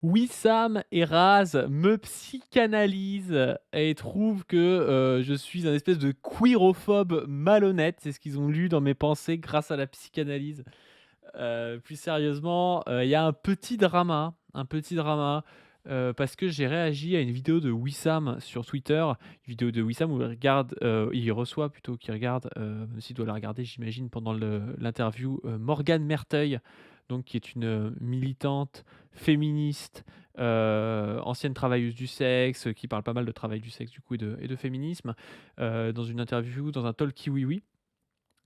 Wissam et Raz me psychanalysent et trouvent que, je suis un espèce de queerophobe malhonnête. C'est ce qu'ils ont lu dans mes pensées grâce à la psychanalyse. Plus sérieusement, il y a un petit drama, parce que j'ai réagi à une vidéo de Wissam sur Twitter. Une vidéo de Wissam où il reçoit plutôt qu'il regarde, même s'il doit la regarder j'imagine pendant l'interview, Morgane Merteuil, donc qui est une, militante féministe, ancienne travailleuse du sexe, qui parle pas mal de travail du sexe du coup et de féminisme, dans une interview dans un talkie oui oui.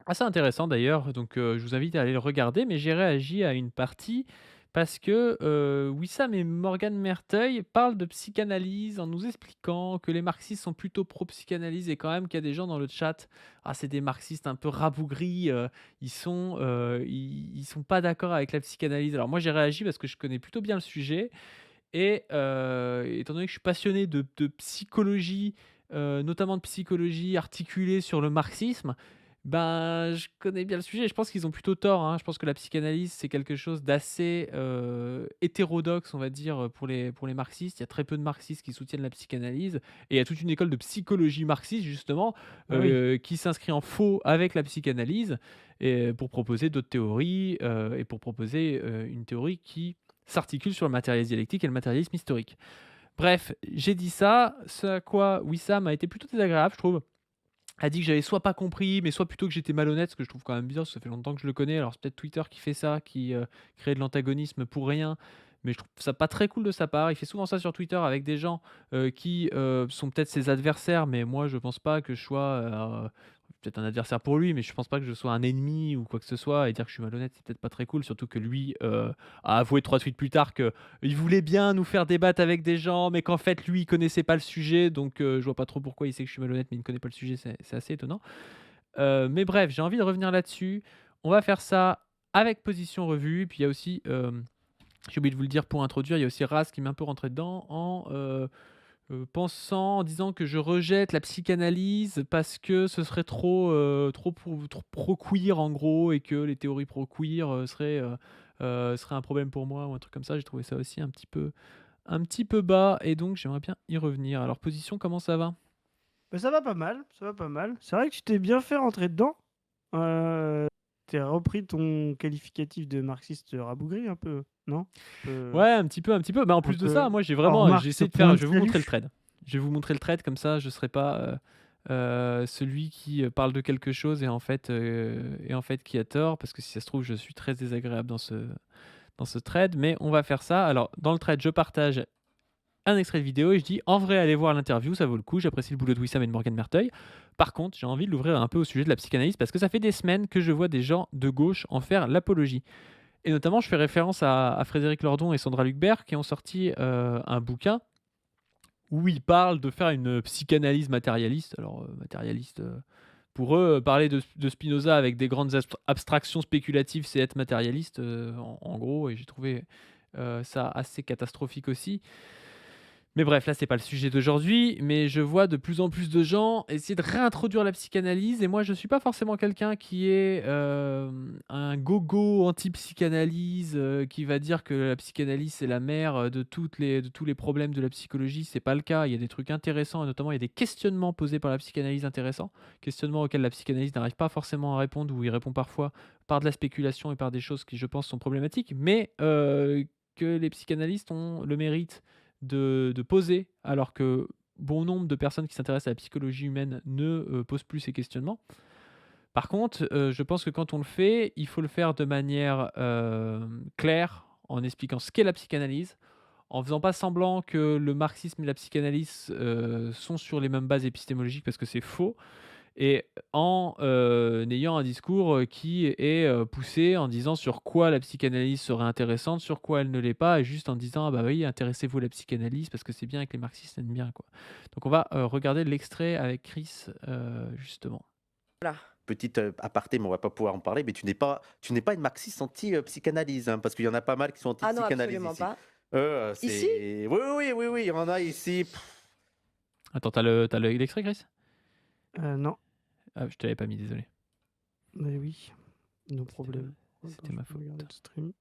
Assez intéressant d'ailleurs, donc je vous invite à aller le regarder, mais j'ai réagi à une partie parce que, Wissam et Morgane Merteuil parlent de psychanalyse en nous expliquant que les marxistes sont plutôt pro-psychanalyse et quand même qu'il y a des gens dans le chat, ah c'est des marxistes un peu rabougris, ils sont pas d'accord avec la psychanalyse. Alors moi j'ai réagi parce que je connais plutôt bien le sujet et étant donné que je suis passionné de psychologie, notamment de psychologie articulée sur le marxisme, ben, je connais bien le sujet. Je pense qu'ils ont plutôt tort, hein. Je pense que la psychanalyse, c'est quelque chose d'assez, hétérodoxe, on va dire, pour les marxistes. Il y a très peu de marxistes qui soutiennent la psychanalyse et il y a toute une école de psychologie marxiste justement, Ah oui. qui s'inscrit en faux avec la psychanalyse et pour proposer d'autres théories, et pour proposer, une théorie qui s'articule sur le matérialisme dialectique et le matérialisme historique. Bref, j'ai dit ça, ce à quoi Wissam a été plutôt désagréable, je trouve. A dit que j'avais soit pas compris, mais soit plutôt que j'étais malhonnête, ce que je trouve quand même bizarre, parce que ça fait longtemps que je le connais. Alors c'est peut-être Twitter qui fait ça, qui, crée de l'antagonisme pour rien, mais je trouve ça pas très cool de sa part. Il fait souvent ça sur Twitter avec des gens, qui, sont peut-être ses adversaires, mais moi je pense pas que je sois, peut-être un adversaire pour lui, mais je pense pas que je sois un ennemi ou quoi que ce soit et dire que je suis malhonnête, c'est peut-être pas très cool. Surtout que lui, a avoué 3 tweets plus tard qu'il voulait bien nous faire débattre avec des gens, mais qu'en fait lui, il connaissait pas le sujet, donc je vois pas trop pourquoi il sait que je suis malhonnête, mais il ne connaît pas le sujet, c'est assez étonnant. Mais bref, j'ai envie de revenir là-dessus. On va faire ça avec position revue, puis il y a aussi, j'ai oublié de vous le dire pour introduire, il y a aussi Raz qui m'est un peu rentré dedans en disant que je rejette la psychanalyse parce que ce serait trop pro-queer en gros et que les théories pro-queer, seraient un problème pour moi ou un truc comme ça. J'ai trouvé ça aussi un petit peu bas et donc j'aimerais bien y revenir. Alors position, comment ça va? Bah, ça va pas mal, ça va pas mal. C'est vrai que tu t'es bien fait rentrer dedans. Tu repris ton qualificatif de marxiste rabougri un peu, non? Ouais, un petit peu, un petit peu. Bah, en Un plus de ça, peu moi hors j'ai Marx essayé de point faire de je vais vous montrer le salut. thread. Je vais vous montrer le thread comme ça je serai pas, celui qui, parle de quelque chose et en fait qui a tort parce que si ça se trouve je suis très désagréable dans ce thread, mais on va faire ça. Alors dans le thread, je partage un extrait de vidéo et je dis: «En vrai, allez voir l'interview, ça vaut le coup, j'apprécie le boulot de Wissam et de Morgan Merteuil. Par contre, j'ai envie de l'ouvrir un peu au sujet de la psychanalyse parce que ça fait des semaines que je vois des gens de gauche en faire l'apologie». Et notamment, je fais référence à Frédéric Lordon et Sandra Lucbert qui ont sorti, un bouquin où ils parlent de faire une psychanalyse matérialiste. Alors, matérialiste, pour eux, parler de Spinoza avec des grandes abstractions spéculatives, c'est être matérialiste, en gros et j'ai trouvé, ça assez catastrophique aussi. Mais bref, là, c'est pas le sujet d'aujourd'hui, mais je vois de plus en plus de gens essayer de réintroduire la psychanalyse et moi, je suis pas forcément quelqu'un qui est, un gogo anti-psychanalyse, qui va dire que la psychanalyse, c'est la mère, de tous les problèmes de la psychologie. C'est pas le cas. Il y a des trucs intéressants et notamment, il y a des questionnements posés par la psychanalyse intéressants. Questionnements auxquels la psychanalyse n'arrive pas forcément à répondre ou il répond parfois par de la spéculation et par des choses qui, je pense, sont problématiques, mais que les psychanalystes ont le mérite de poser, alors que bon nombre de personnes qui s'intéressent à la psychologie humaine ne, posent plus ces questionnements. Par contre, je pense que quand on le fait, il faut le faire de manière, claire, en expliquant ce qu'est la psychanalyse, en faisant pas semblant que le marxisme et la psychanalyse, sont sur les mêmes bases épistémologiques parce que c'est faux et en, ayant un discours, qui est, poussé en disant sur quoi la psychanalyse serait intéressante, sur quoi elle ne l'est pas et juste en disant: «Ah bah oui, intéressez-vous à la psychanalyse parce que c'est bien et que les marxistes aiment bien, quoi». Donc on va, regarder l'extrait avec Chris, justement. Voilà, petite, aparté, mais on va pas pouvoir en parler, mais tu n'es pas une marxiste anti, psychanalyse, hein, parce qu'il y en a pas mal qui sont Ah non, anti-psychanalyse absolument ici. pas. Ici? C'est oui, oui, oui, oui, il y en a ici. Attends, t'as l'extrait, Chris? Non, Ah, je te l'avais pas mis, désolé. mais oui, nos C'était ma problèmes. Attends, c'était je ma peux regarder faute. le stream.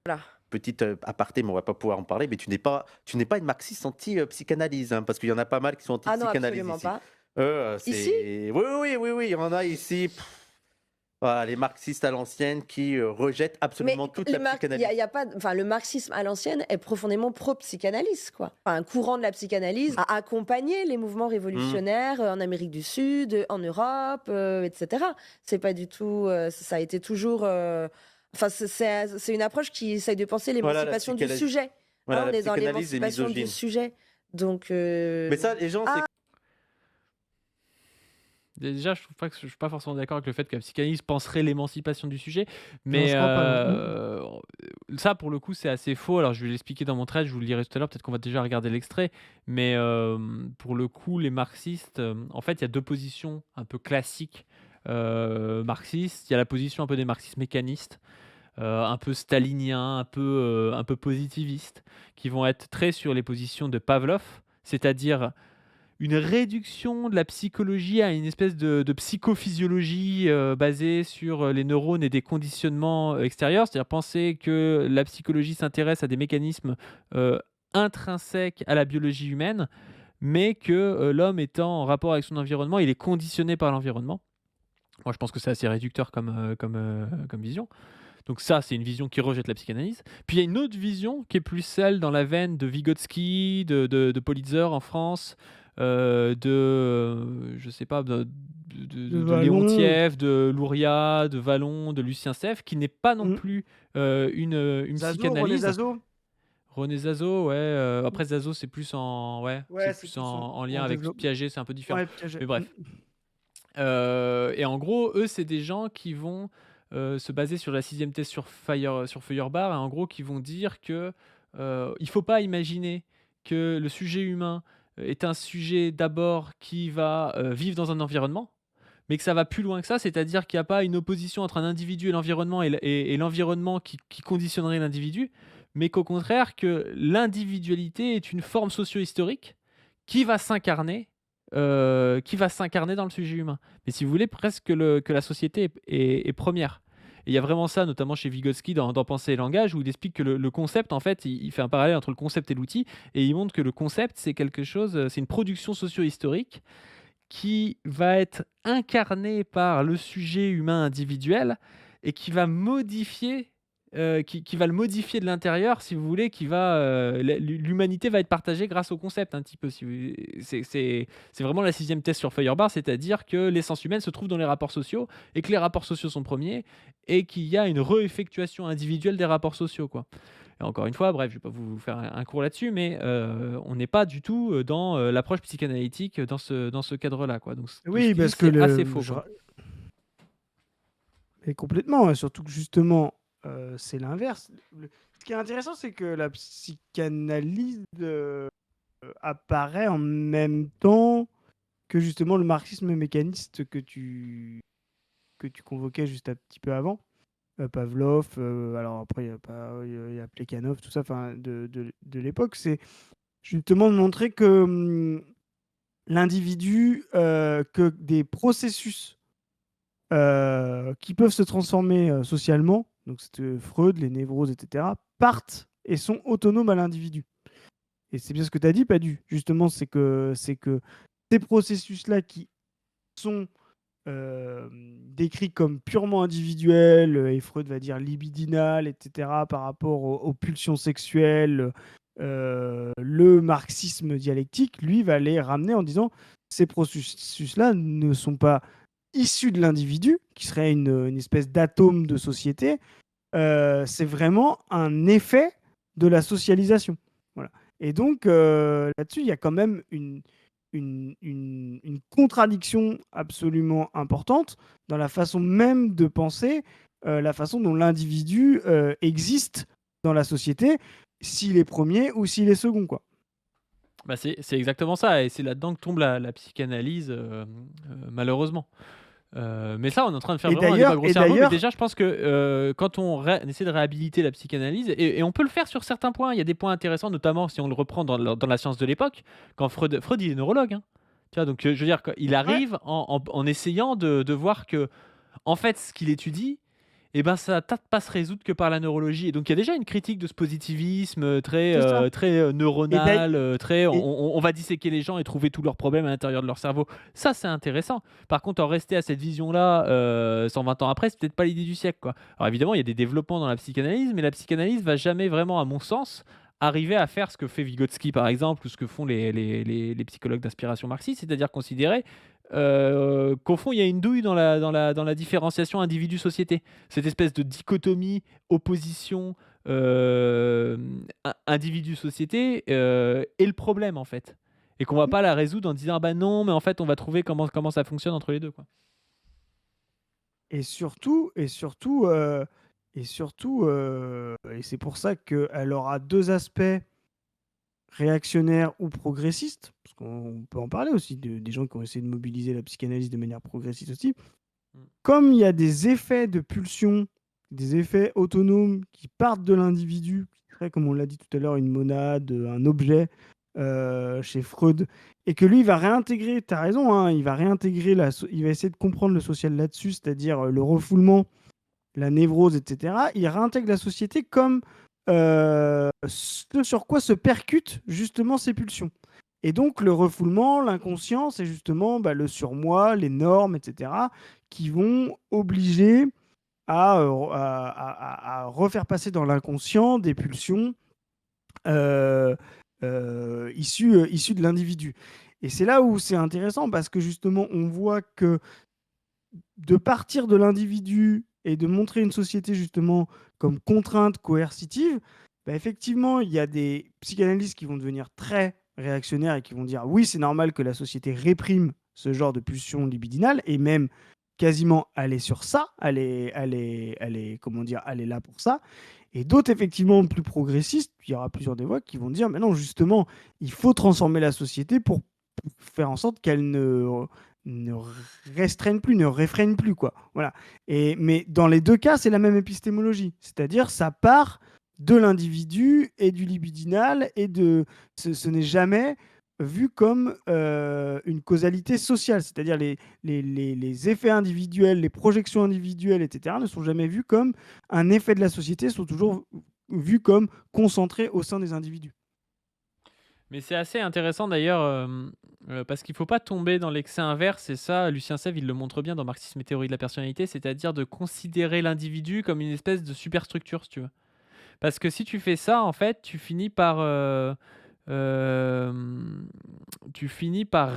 Voilà, petite aparté, mais on va pas pouvoir en parler, mais tu n'es pas une marxiste anti-psychanalyse, hein, parce qu'il y en a pas mal qui sont Ah non, anti-psychanalyse absolument ici. pas. Ici? C'est oui, oui, oui, oui, il y en a ici. Voilà, les marxistes à l'ancienne qui rejettent Mais absolument toute la il y psychanalyse. a pas, enfin, le marxisme à l'ancienne est profondément pro-psychanalyse, quoi. Enfin, un courant de la psychanalyse a accompagné les mouvements Mmh. révolutionnaires en Amérique du Sud, en Europe, etc. C'est pas du tout, ça a été toujours. Enfin, c'est une approche qui essaye de penser Voilà, l'émancipation du sujet. voilà, On la est dans psychanalyse est l'émancipation du misogyne. sujet. Donc, Mais ça, les gens, c'est Déjà, je trouve pas que je suis pas forcément d'accord avec le fait que la psychanalyse penserait l'émancipation du sujet, Non, mais je crois pas. ça, pour le coup, c'est assez faux. Alors, je vais l'expliquer dans mon trait, je vous le lirai tout à l'heure, peut-être qu'on va déjà regarder l'extrait, mais pour le coup, les marxistes, en fait, il y a deux positions un peu classiques marxistes. Il y a la position un peu des marxistes mécanistes, un peu stalinien, un peu positiviste, qui vont être très sur les positions de Pavlov, c'est-à-dire une réduction de la psychologie à une espèce de psychophysiologie basée sur les neurones et des conditionnements extérieurs, c'est-à-dire penser que la psychologie s'intéresse à des mécanismes euh, intrinsèques à la biologie humaine, mais que l'homme étant en rapport avec son environnement, il est conditionné par l'environnement. Moi, je pense que c'est assez réducteur comme vision. Donc ça, c'est une vision qui rejette la psychanalyse. Puis il y a une autre vision qui est plus celle dans la veine de Vygotsky, de Politzer en France, je sais pas, de Vallon. Léontiev, de Luria, de Vallon, de Lucien Sèvres, qui n'est pas non Mm. plus une Zazo, René psychanalyse. Zazo. René Zazo, ouais. Après Zazo, c'est plus Ouais, c'est c'est plus plus en lien en avec développement. Piaget, c'est un peu différent. Ouais, Piaget. Mais bref. Et en gros, eux, c'est des gens qui vont se baser sur la 6e thèse sur Feuerbach, et en gros, qui vont dire que il faut pas imaginer que le sujet humain est un sujet d'abord qui va vivre dans un environnement, mais que ça va plus loin que ça, c'est-à-dire qu'il n'y a pas une opposition entre un individu et l'environnement et l'environnement qui conditionnerait l'individu, mais qu'au contraire, que l'individualité est une forme socio-historique qui va s'incarner dans le sujet humain. Mais si vous voulez, presque que la société est première. Et il y a vraiment ça, notamment chez Vygotsky dans Pensée et langage, où il explique que le concept, en fait, il fait un parallèle entre le concept et l'outil, et il montre que le concept, c'est quelque chose, c'est une production socio-historique qui va être incarné par le sujet humain individuel et qui va modifier, qui va le modifier de l'intérieur, si vous voulez, l'humanité va être partagée grâce au concept un petit peu. C'est vraiment la 6e thèse sur Feuerbach, c'est-à-dire que l'essence humaine se trouve dans les rapports sociaux et que les rapports sociaux sont premiers et qu'il y a une réeffectuation individuelle des rapports sociaux, quoi. Et encore une fois, bref, je ne vais pas vous faire un cours là-dessus, mais on n'est pas du tout dans l'approche psychanalytique dans ce cadre-là, quoi. Donc, Oui, parce que c'est assez faux, quoi. Et complètement, et surtout que justement, c'est l'inverse. Ce qui est intéressant, c'est que la psychanalyse apparaît en même temps que justement le marxisme mécaniste que tu convoquais juste un petit peu avant. Pavlov, alors après, il y a Plekhanov, tout ça, enfin, de l'époque. C'est justement de montrer que l'individu, que des processus qui peuvent se transformer socialement, donc c'était Freud, les névroses, etc., partent et sont autonomes à l'individu. Et c'est bien ce que tu as dit, Padu. Justement, c'est que ces processus-là qui sont décrits comme purement individuels, et Freud va dire libidinal, etc., par rapport aux pulsions sexuelles, le marxisme dialectique, lui, va les ramener en disant ces processus-là ne sont pas issus de l'individu, qui serait une espèce d'atome de société, c'est vraiment un effet de la socialisation. Voilà. Et donc, là-dessus, il y a quand même une contradiction absolument importante dans la façon même de penser, la façon dont l'individu existe dans la société, s'il est premier ou s'il est second, quoi. Bah, c'est exactement ça, et c'est là-dedans que tombe la psychanalyse, malheureusement. Mais ça, on est en train de faire Et vraiment un débat d'ailleurs, grossièrement. Mais déjà, je pense que quand on essaie de réhabiliter la psychanalyse, et on peut le faire sur certains points, il y a des points intéressants, notamment si on le reprend dans la science de l'époque, quand Freud il est neurologue, hein. Tu vois, donc je veux dire, il arrive en essayant de voir que, en fait, ce qu'il étudie et ben, ça tarde pas à se résoudre que par la neurologie. Et donc il y a déjà une critique de ce positivisme, C'est ça. très, Et d'ail neuronal, très et on va disséquer les gens et trouver tous leurs problèmes à l'intérieur de leur cerveau. Ça, c'est intéressant. Par contre, en rester à cette vision-là, 120 ans après, c'est peut-être pas l'idée du siècle, quoi. Alors évidemment, il y a des développements dans la psychanalyse, mais la psychanalyse va jamais vraiment, à mon sens, arriver à faire ce que fait Vygotsky, par exemple, ou ce que font les psychologues d'inspiration marxiste, c'est-à-dire considérer, qu'au fond, il y a une douille dans la différenciation individu-société. Cette espèce de dichotomie, opposition, individu-société, est le problème, en fait. Et qu'on va pas la résoudre en disant: «Ah bah non, mais en fait, on va trouver comment ça fonctionne entre les 2, quoi». et surtout et surtout, et c'est pour ça qu'elle aura 2 aspects réactionnaires ou progressistes, parce qu'on peut en parler aussi des gens qui ont essayé de mobiliser la psychanalyse de manière progressiste aussi. Mmh. Comme il y a des effets de pulsion, des effets autonomes qui partent de l'individu, qui serait, comme on l'a dit tout à l'heure, une monade, un objet, chez Freud, et que lui, il va réintégrer, tu as raison, hein, il va réintégrer il va essayer de comprendre le social là-dessus, c'est-à-dire, le refoulement, la névrose, et cetera. Il réintègre la société comme, ce sur quoi se percutent justement ces pulsions. Et donc le refoulement, l'inconscient, c'est justement, bah, le surmoi, les normes, et cetera, qui vont obliger à refaire passer dans l'inconscient des pulsions, heu issues de l'individu. Et c'est là où c'est intéressant parce que justement on voit que de partir de l'individu et de montrer une société justement comme contrainte coercitive, bah, effectivement, il y a des psychanalystes qui vont devenir très réactionnaires et qui vont dire oui, c'est normal que la société réprime ce genre de pulsion libidinale et même quasiment aller sur ça, comment dire, aller là pour ça. Et d'autres, effectivement, plus progressistes, il y aura plusieurs des voix qui vont dire mais non, justement, il faut transformer la société pour faire en sorte qu'elle ne restreignent plus, ne réfrènent plus, quoi. Voilà. Mais dans les deux cas, c'est la même épistémologie. C'est-à-dire, ça part de l'individu et du libidinal et ce n'est jamais vu comme une causalité sociale. C'est-à-dire, les effets individuels, les projections individuelles, etc., ne sont jamais vus comme un effet de la société, sont toujours vus comme concentrés au sein des individus. Mais c'est assez intéressant d'ailleurs, parce qu'il ne faut pas tomber dans l'excès inverse et ça, Lucien Sèvres, il le montre bien dans Marxisme et théorie de la personnalité, c'est-à-dire de considérer l'individu comme une espèce de superstructure, si tu veux. Parce que si tu fais ça, en fait, tu finis par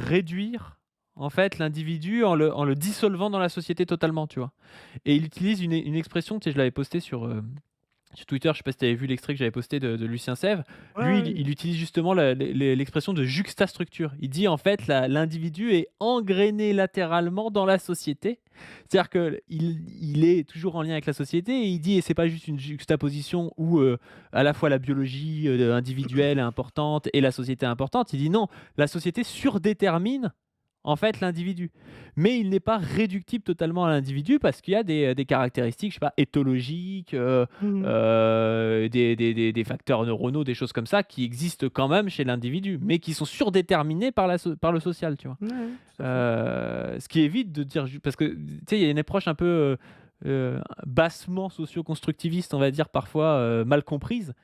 réduire, en fait, l'individu en le dissolvant dans la société totalement, tu vois? Et il utilise une expression, tu sais, je l'avais posté sur Twitter, je sais pas si tu avais vu l'extrait que j'avais posté de Lucien Sèvres. Ouais, Lui, ouais. il utilise justement l'expression de juxtastructure. Il dit en fait l'individu est engrainé latéralement dans la société. C'est-à-dire qu'il est toujours en lien avec la société et il dit, et c'est pas juste une juxtaposition où à la fois la biologie individuelle est importante et la société est importante. Il dit non, la société surdétermine en fait l'individu. Mais il n'est pas réductible totalement à l'individu parce qu'il y a des caractéristiques, je sais pas, éthologiques, Mhm. des facteurs neuronaux, des choses comme ça qui existent quand même chez l'individu, mais qui sont surdéterminés par le social, tu vois. Ouais, ouais, tout à fait. Ce qui évite de dire, parce que tu sais, il y a une approche un peu bassement socio-constructiviste, on va dire parfois mal comprise,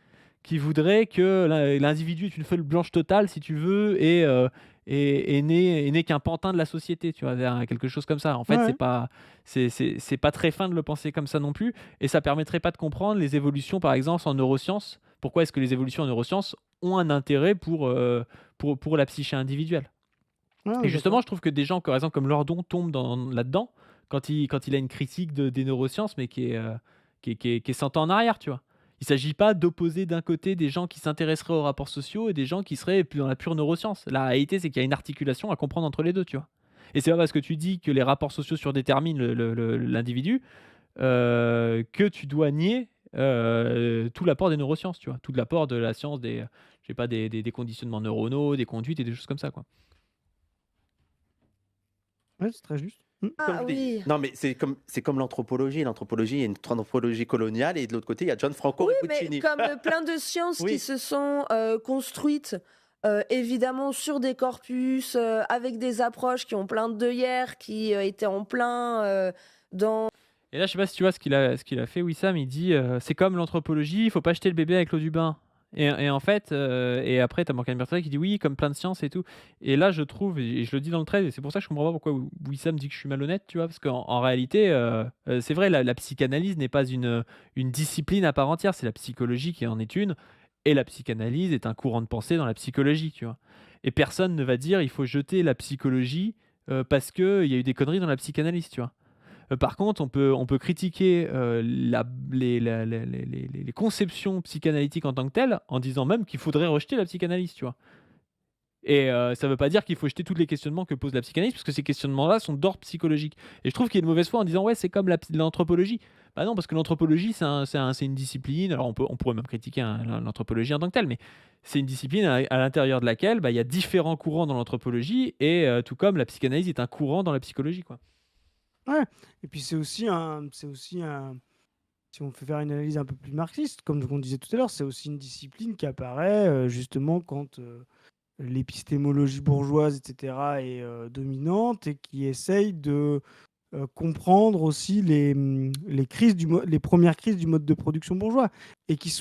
qui voudrait que l'individu est une feuille blanche totale, si tu veux, et n'est qu'un pantin de la société, tu vois, vers quelque chose comme ça. En Ouais, fait, ouais. c'est pas très fin de le penser comme ça non plus, et ça permettrait pas de comprendre les évolutions, par exemple, en neurosciences. Pourquoi est-ce que les évolutions en neurosciences ont un intérêt pour la psyché individuelle? Ouais, on Et est d'accord. justement, je trouve que des gens, par exemple, comme Lordon tombent là-dedans quand il a une critique des neurosciences, mais qui est 100 ans en arrière, tu vois. Il ne s'agit pas d'opposer d'un côté des gens qui s'intéresseraient aux rapports sociaux et des gens qui seraient plus dans la pure neuroscience. La réalité, c'est qu'il y a une articulation à comprendre entre les deux, tu vois. Et c'est pas parce que tu dis que les rapports sociaux surdéterminent l'individu que tu dois nier tout l'apport des neurosciences, tu vois. Tout l'apport de la science je sais pas, des conditionnements neuronaux, des conduites et des choses comme ça, quoi. Ouais, c'est très juste. Comme Ah je l'ai dit. oui. Non, mais c'est comme l'anthropologie. L'anthropologie, il y a une anthropologie coloniale et de l'autre côté, il y a Gianfranco Oui, mais Ripuccini. comme plein de sciences qui Oui, se sont construites, évidemment, sur des corpus, avec des approches qui ont plein d'œillères, qui étaient en plein dans Et là, je sais pas si tu vois ce qu'il a fait Wissam, il dit, «C'est comme l'anthropologie, il faut pas jeter le bébé avec l'eau du bain» et en fait, et après tu as Morgan Bertrand qui dit: «Oui, comme plein de sciences et tout» et là, je trouve et je le dis dans le trait et c'est pour ça que je comprends pas pourquoi Wissam dit que je suis malhonnête, tu vois? Parce qu'en réalité, c'est vrai, la psychanalyse n'est pas une discipline à part entière, c'est la psychologie qui en est une et la psychanalyse est un courant de pensée dans la psychologie, tu vois? Et personne ne va dire: «Il faut jeter la psychologie, parce qu'il y a eu des conneries dans la psychanalyse», tu vois? Par contre, on peut critiquer, les conceptions psychanalytiques en tant que telles, en disant même qu'il faudrait rejeter la psychanalyse, tu vois? Et ça veut pas dire qu'il faut jeter tous les questionnements que pose la psychanalyse, parce que ces questionnements-là sont d'ordre psychologique. Et je trouve qu'il y a une mauvaise foi en disant: «Ouais, c'est comme l'anthropologie». Bah non, parce que l'anthropologie, c'est une discipline, alors on pourrait même critiquer, hein, l'anthropologie en tant que telle, mais c'est une discipline à l'intérieur de laquelle, bah, il y a différents courants dans l'anthropologie et tout comme la psychanalyse est un courant dans la psychologie, quoi. Ouais, et puis c'est aussi un si on fait faire une analyse un peu plus marxiste, comme on disait tout à l'heure, c'est aussi une discipline qui apparaît, justement quand, l'épistémologie bourgeoise et cetera est, dominante et qui essaye de, comprendre aussi les premières crises du mode de production bourgeois et qui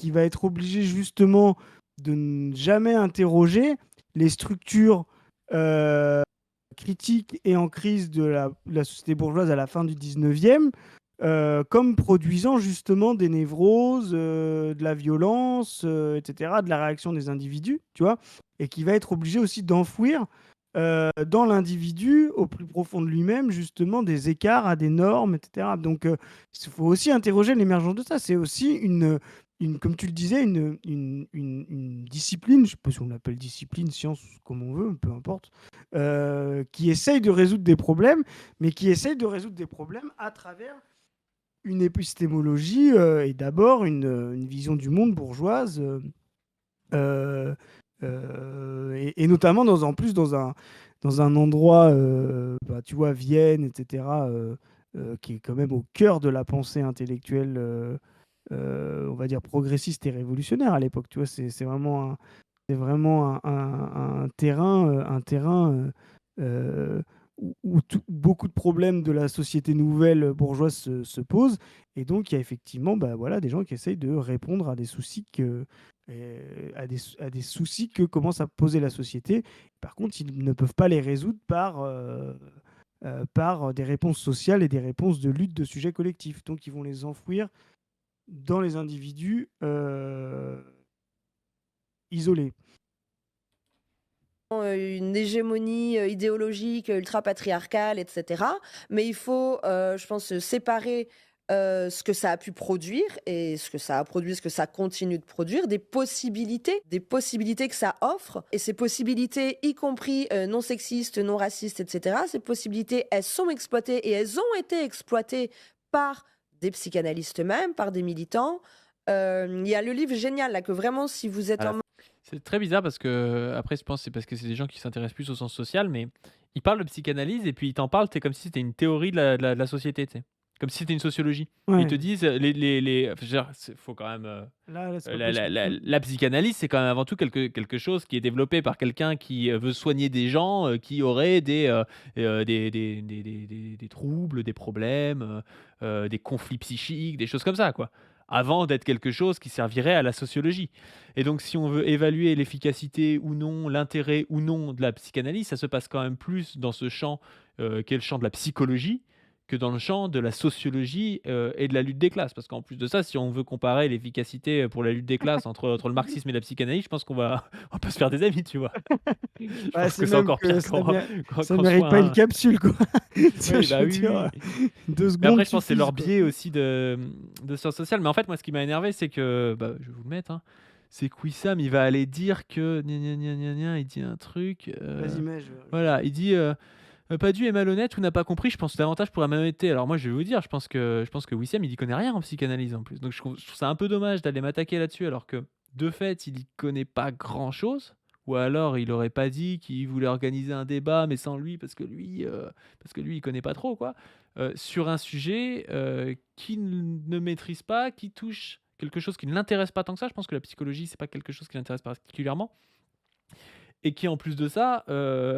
va être obligé justement de ne jamais interroger les structures, heu critique et en crise de la société bourgeoise à la fin du 19e, comme produisant justement des névroses, de la violence, et cetera, de la réaction des individus, tu vois? Et qui va être obligé aussi d'enfouir, dans l'individu, au plus profond de lui-même, justement des écarts à des normes, et cetera. Donc, il faut aussi interroger l'émergence de ça. C'est aussi comme tu le disais, une discipline, je ne sais pas si on l'appelle discipline, science, comme on veut, peu importe, qui essaye de résoudre des problèmes, mais qui essaye de résoudre des problèmes à travers une épistémologie et d'abord une vision du monde bourgeoise, euh, et notamment en plus dans un endroit, bah, tu vois, Vienne, etc., qui est quand même au cœur de la pensée intellectuelle, on va dire progressiste et révolutionnaire à l'époque. Tu vois, c'est vraiment un terrain où beaucoup de problèmes de la société nouvelle bourgeoise se posent. Et donc, il y a effectivement bah, voilà, des gens qui essayent de répondre à des soucis à des soucis que commence à poser la société. Par contre, ils ne peuvent pas les résoudre par des réponses sociales et des réponses de lutte de sujets collectifs. Donc, ils vont les enfouir dans les individus isolés. Une hégémonie idéologique ultra patriarcale, etc. Mais il faut, je pense, séparer ce que ça a pu produire et ce que ça a produit, ce que ça continue de produire, des possibilités que ça offre. Et ces possibilités, y compris non sexistes, non racistes, etc., ces possibilités, elles sont exploitées et elles ont été exploitées par des psychanalystes eux-mêmes, par des militants. Il y a le livre génial, là, que vraiment, si vous êtes À la en C'est très bizarre parce que, après, je pense que c'est parce que c'est des gens qui s'intéressent plus au sens social, mais ils parlent de psychanalyse et puis ils t'en parlent, c'est comme si c'était une théorie de la société, tu sais. Comme si c'était une sociologie. Ils te Ouais, disent, enfin, je veux dire, faut quand même. là, c'est pas La, la- possible. la- la psychanalyse, c'est quand même avant tout quelque chose qui est développé par quelqu'un qui veut soigner des gens qui auraient des troubles, des problèmes, des conflits psychiques, des choses comme ça, quoi. Avant d'être quelque chose qui servirait à la sociologie. Et donc, si on veut évaluer l'efficacité ou non, l'intérêt ou non de la psychanalyse, ça se passe quand même plus dans ce champ qui est le champ de la psychologie que dans le champ de la sociologie et de la lutte des classes. Parce qu'en plus de ça, si on veut comparer l'efficacité pour la lutte des classes entre le marxisme et la psychanalyse, je pense on va pas se faire des amis, tu vois. Je Ouais, pense c'est que c'est même encore que pire ça qu'en mérite soit pas une un. capsule, quoi. Tu vois, Oui, je bah veux oui, dire, oui. 2 Mais après, secondes je pense que c'est suffisent, leur quoi. biais aussi de sciences sociales. Mais en fait, moi, ce qui m'a énervé, c'est que, bah, je vais vous le mettre, hein, c'est que Wissam, il va aller dire que, gna gna gna gna gna, il dit un truc, Vas-y, mais je voilà, il dit Padu est malhonnête ou n'a pas compris, je pense davantage pour la malhonnêteté. Alors moi, je vais vous dire, je pense que Wissem, il y connaît rien en psychanalyse en plus. Donc je trouve ça un peu dommage d'aller m'attaquer là-dessus, alors que de fait, il y connaît pas grand-chose. Ou alors, il aurait pas dit qu'il voulait organiser un débat, mais sans lui, parce que lui, il connaît pas trop, quoi. Sur un sujet qu'il ne maîtrise pas, qui touche quelque chose qui ne l'intéresse pas tant que ça. Je pense que la psychologie, c'est pas quelque chose qui l'intéresse particulièrement. et qui en plus de ça,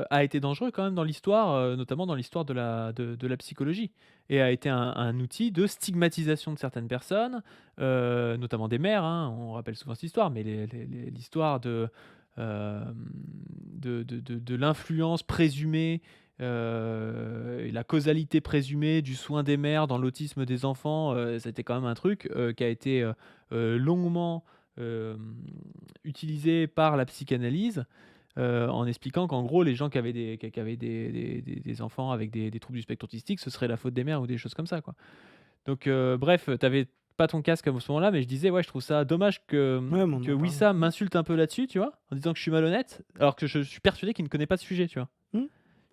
a été dangereux quand même dans l'histoire, notamment dans l'histoire de la psychologie et a été un outil de stigmatisation de certaines personnes, notamment des mères, hein. On rappelle souvent cette histoire, mais l'histoire hem, de l'influence présumée, et la causalité présumée du soin des mères dans l'autisme des enfants, c'était quand même un truc, qui a été, longuement, hem, utilisé par la psychanalyse, en expliquant qu'en gros les gens qui avaient des enfants avec des troubles du spectre autistique, ce serait la faute des mères ou des choses comme ça, quoi. Donc bref, tu avais pas ton casque à ce moment-là, mais je disais, ouais, je trouve ça dommage Ouais, mais on que en parle. Wissam m'insulte un peu là-dessus, tu vois? En disant que je suis malhonnête, alors que je suis persuadé qu'il ne connaît pas ce sujet, tu vois? Mmh.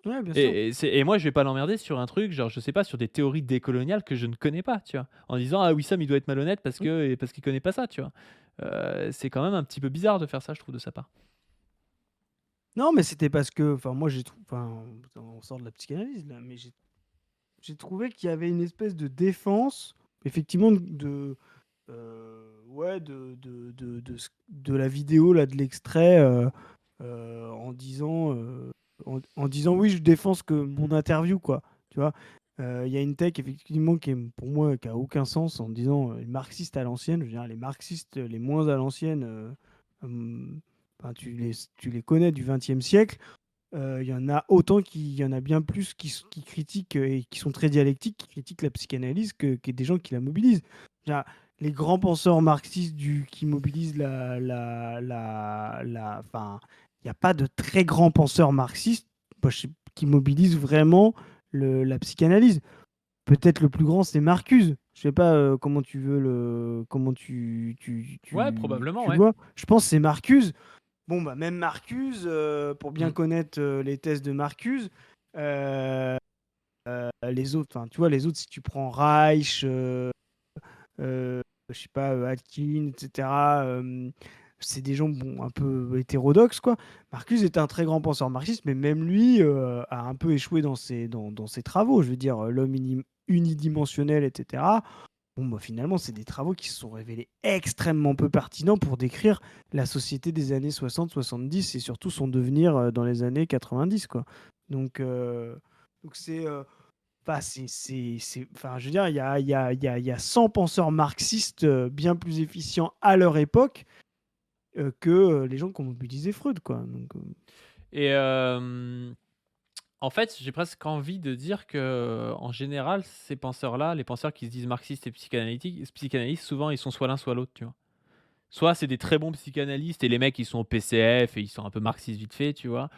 Ouais, bien sûr. Et moi, je vais pas l'emmerder sur un truc, genre, je sais pas, sur des théories décoloniales que je ne connais pas, tu vois? En disant: «Ah, Wissam, il doit être malhonnête Mmh. parce qu'il connaît pas ça», tu vois? C'est quand même un petit peu bizarre de faire ça, je trouve, de sa part. Non, mais c'était parce que, enfin, moi, enfin, on sort de la psychanalyse là, mais j'ai trouvé qu'il y avait une espèce de défense, effectivement, ouais, de la vidéo là, de l'extrait, en disant, en disant: «Oui, je défends ce que mon interview», quoi, tu vois? Il y a une tech effectivement qui est, pour moi, qui a aucun sens en disant, les marxistes à l'ancienne, je veux dire les marxistes les moins à l'ancienne, enfin, tu les connais du XXe siècle. Il y en a autant il y en a bien plus qui critiquent, et qui sont très dialectiques, qui critiquent la psychanalyse que des gens qui la mobilisent. Déjà, les grands penseurs marxistes qui mobilisent enfin, il n'y a pas de très grands penseurs marxistes, moi, qui mobilisent vraiment la psychanalyse. Peut-être le plus grand, c'est Marcuse. Je sais pas comment Ouais, probablement, tu le ouais. vois. Je pense que c'est Marcuse. Bon, bah, même Marcuse, pour bien Mmh. connaître les thèses de Marcuse, les autres, enfin, tu vois, les autres, si tu prends Reich, je sais pas, Atkins, etc., c'est des gens, bon, un peu hétérodoxes, quoi. Marcuse est un très grand penseur marxiste, mais même lui a un peu échoué dans ses travaux. Je veux dire, l'homme unidimensionnel, etc. Bon, bah, finalement, c'est des travaux qui se sont révélés extrêmement peu pertinents pour décrire la société des années 60-70 et surtout son devenir dans les années 90, quoi. Donc, enfin, enfin, je veux dire, il y a 100 penseurs marxistes bien plus efficients à leur époque que les gens qui ont mobilisé Freud, quoi. Donc, Et en fait, j'ai presque envie de dire que, en général, ces penseurs-là, les penseurs qui se disent marxistes et psychanalystes, souvent, ils sont soit l'un soit l'autre, tu vois? Soit c'est des très bons psychanalystes et les mecs ils sont au PCF et ils sont un peu marxistes vite fait, tu vois?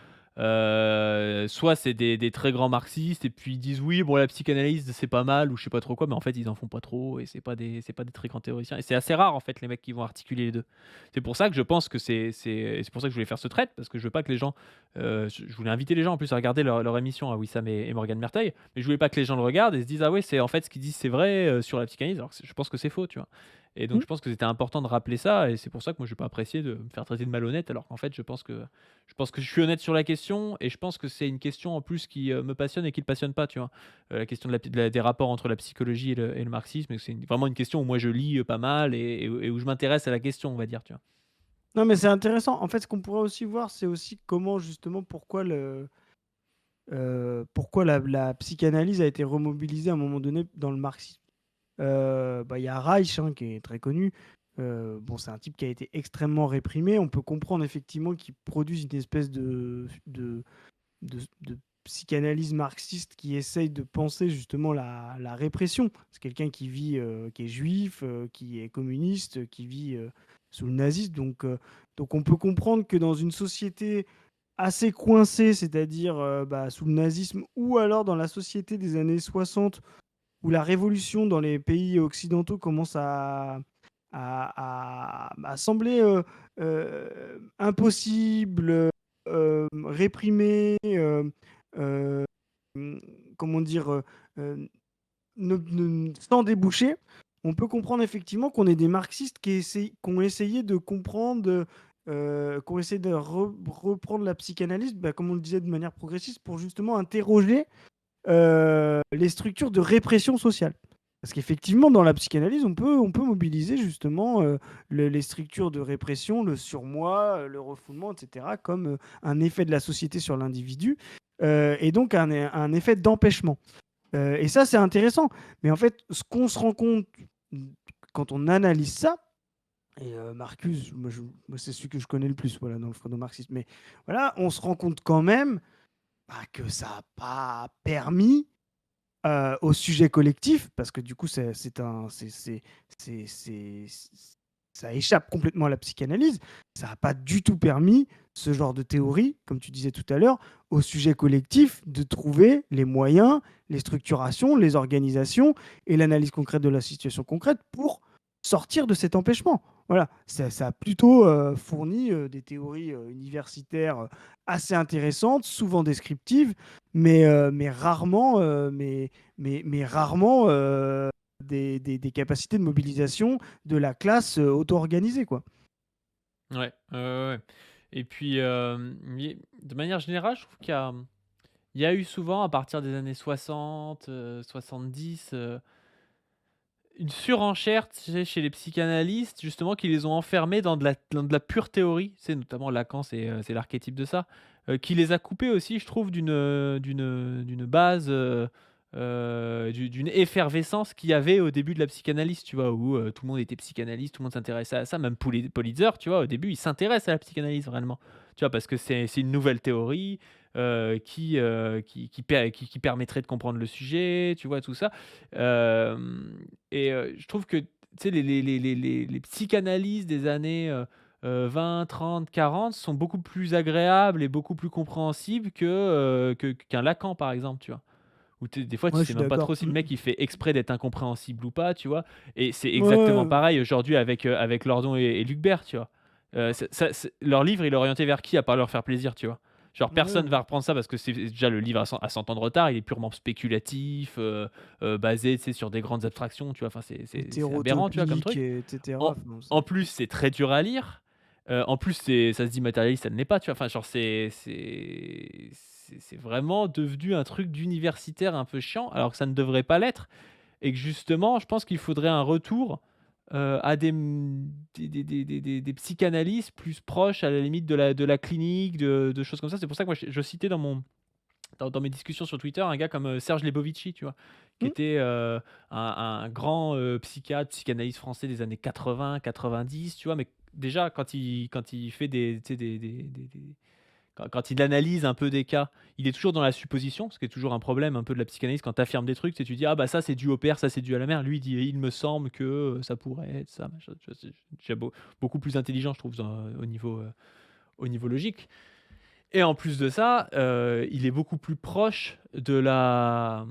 Soit c'est des très grands marxistes et puis ils disent: «Oui, bon la psychanalyse c'est pas mal» ou je sais pas trop quoi, mais en fait ils en font pas trop et c'est pas des très grands théoriciens et c'est assez rare en fait les mecs qui vont articuler les 2. C'est pour ça que je pense que c'est pour ça que je voulais faire ce trait parce que je veux pas que les gens, je voulais inviter les gens en plus à regarder leur émission à Wissam et Morgane Merteuil, mais je voulais pas que les gens le regardent et se disent: «Ah ouais, c'est en fait ce qu'ils disent c'est vrai, sur la psychanalyse», alors que je pense que c'est faux, tu vois? Et donc hmm. je pense que c'était important de rappeler ça et c'est pour ça que moi je vais pas apprécier de me faire traiter de malhonnête alors qu'en fait je pense que je suis honnête sur la question et je pense que c'est une question en plus qui, me passionne et qui le passionne pas, tu vois? La question des rapports entre la psychologie et le marxisme et c'est vraiment une question où moi je lis, pas mal et où je m'intéresse à la question, on va dire, tu vois? Non, mais c'est intéressant. En fait, ce qu'on pourrait aussi voir, c'est aussi comment, justement, pourquoi la psychanalyse a été remobilisée à un moment donné dans le marxisme. Bah, il y a Reich, hein, qui est très connu. Bon, c'est un type qui a été extrêmement réprimé. On peut comprendre effectivement qu'il produise une espèce de psychanalyse marxiste qui essaye de penser justement la répression. C'est quelqu'un qui vit, qui est juif, qui est communiste, qui vit sous le nazisme. Donc on peut comprendre que dans une société assez coincée, c'est-à-dire bah, sous le nazisme, ou alors dans la société des années 60, où la révolution dans les pays occidentaux commence à sembler impossible, réprimée, euh, comment dire, sans déboucher, on peut comprendre effectivement qu'on est des marxistes qui ont essayé de comprendre, qui ont essayé de reprendre la psychanalyse, bah, comme on le disait, de manière progressiste, pour justement interroger les structures de répression sociale. Parce qu'effectivement, dans la psychanalyse, on peut mobiliser justement les structures de répression, le surmoi, le refoulement, etc., comme un effet de la société sur l'individu, et donc un effet d'empêchement. Et ça, c'est intéressant. Mais en fait, ce qu'on se rend compte quand on analyse ça, et Marcuse, moi, c'est celui que je connais le plus, voilà, dans le freudo-marxisme, mais voilà, on se rend compte quand même que ça n'a pas permis au sujet collectif, parce que du coup, ça échappe complètement à la psychanalyse. Ça n'a pas du tout permis ce genre de théorie, comme tu disais tout à l'heure, au sujet collectif de trouver les moyens, les structurations, les organisations et l'analyse concrète de la situation concrète pour sortir de cet empêchement. Voilà, ça a plutôt fourni des théories universitaires assez intéressantes, souvent descriptives, mais rarement, mais rarement des capacités de mobilisation de la classe auto-organisée, quoi. Ouais, ouais, ouais. Et puis, de manière générale, je trouve qu'il y a eu souvent, à partir des années 60, 70, une surenchère, tu sais, chez les psychanalystes, justement, qui les ont enfermés dans de la pure théorie. C'est notamment Lacan, c'est l'archétype de ça, qui les a coupés aussi, je trouve, d'une base, d'une effervescence qu'il y avait au début de la psychanalyse, tu vois, où tout le monde était psychanalyste, tout le monde s'intéressait à ça. Même Politzer, tu vois, au début, il s'intéresse à la psychanalyse, vraiment. Tu vois, parce que c'est une nouvelle théorie qui permettrait de comprendre le sujet, tu vois, tout ça. Je trouve que, tu sais, les psychanalyses des années 20, 30, 40 sont beaucoup plus agréables et beaucoup plus compréhensibles qu'un Lacan, par exemple, tu vois. Où des fois, tu Moi, je sais suis même pas d'accord. trop si le mec il fait exprès d'être incompréhensible ou pas, tu vois. Et c'est Ouais, exactement ouais, pareil aujourd'hui avec Lordon et Luc Bert, tu vois. Leur livre, il est orienté vers qui, à part leur faire plaisir, tu vois. Genre, ouais. personne va reprendre ça parce que c'est déjà le livre à 100 ans de retard, il est purement spéculatif, basé, tu sais, sur des grandes abstractions, tu vois. Enfin, c'est aberrant, tu vois, comme Hétérotopique, truc. etc. En, Enfin, en plus, c'est très dur à lire. En plus, ça se dit matérialiste, ça ne l'est pas, tu vois. Enfin, genre, c'est vraiment devenu un truc d'universitaire un peu chiant, alors que ça ne devrait pas l'être. Et que justement, je pense qu'il faudrait un retour à des psychanalystes plus proches, à la limite de la clinique, de choses comme ça. C'est pour ça que moi, je citais dans mes discussions sur Twitter un gars comme Serge Lebovici, tu vois, qui hmm. était un grand psychiatre, psychanalyste français des années 80, 90, tu vois, mais déjà quand il fait tu sais, quand il analyse un peu des cas, il est toujours dans la supposition, ce qui est toujours un problème un peu de la psychanalyse quand tu affirmes des trucs, c'est tu dis ah bah ça c'est dû au père, ça c'est dû à la mère. Lui il dit il me semble que ça pourrait être ça, machin. Tu vois, c'est beaucoup plus intelligent je trouve au niveau logique. Et en plus de ça, il est beaucoup plus proche de la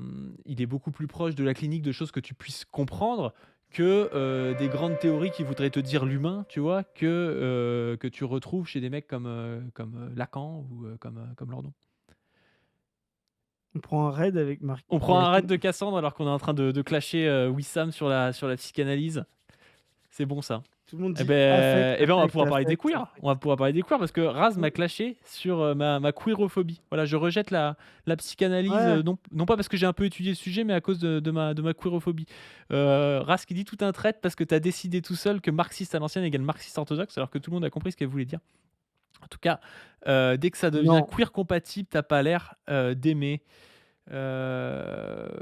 clinique, de choses que tu puisses comprendre que des grandes théories qui voudraient te dire l'humain, tu vois, que tu retrouves chez des mecs comme Lacan ou comme Lordon. On prend un raid avec On Il y prend a un raid tout- de Cassandre alors qu'on est en train de clasher Wissam sur la psychanalyse. C'est bon ça. Tout le monde Eh dit affect, ben, on va affect, pouvoir parler des affect, queers. affect. On va pouvoir parler des queers parce que Raz m'a Hmm. clashé sur ma queerophobie. Voilà, je rejette la psychanalyse, Ouais. non pas parce que j'ai un peu étudié le sujet, mais à cause de ma queerophobie. Raz qui dit tout un trait parce que tu as décidé tout seul que marxiste à l'ancienne égale marxiste orthodoxe, alors que tout le monde a compris ce qu'elle voulait dire. En tout cas, dès que ça devient Non. queer compatible, t'as pas l'air d'aimer. Je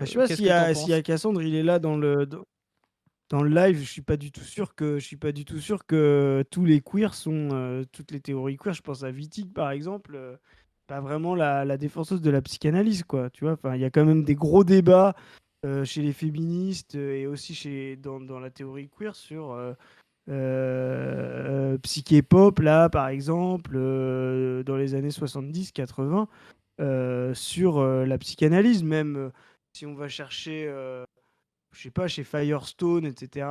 sais pas Qu'est-ce que t'en s'il y a penses? Cassandre, il est là dans le live. Je suis pas du tout sûr que tous les queers sont toutes les théories queer. Je pense à Wittig par exemple, pas vraiment la défenseuse de la psychanalyse, quoi. Tu vois, enfin, il y a quand même des gros débats chez les féministes et aussi dans la théorie queer sur Psyché Pop, là, par exemple, dans les années 70-80, sur la psychanalyse, même si on va chercher, je sais pas, chez Firestone, etc.,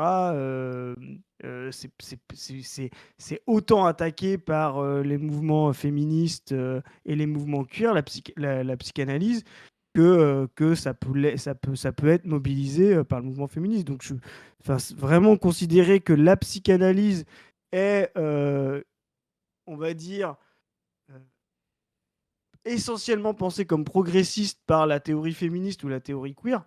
c'est autant attaqué par les mouvements féministes et les mouvements queer, la psychanalyse, que ça peut être mobilisé par le mouvement féministe. Donc, enfin, vraiment considérer que la psychanalyse est, on va dire, euh, essentiellement pensés comme progressistes par la théorie féministe ou la théorie queer,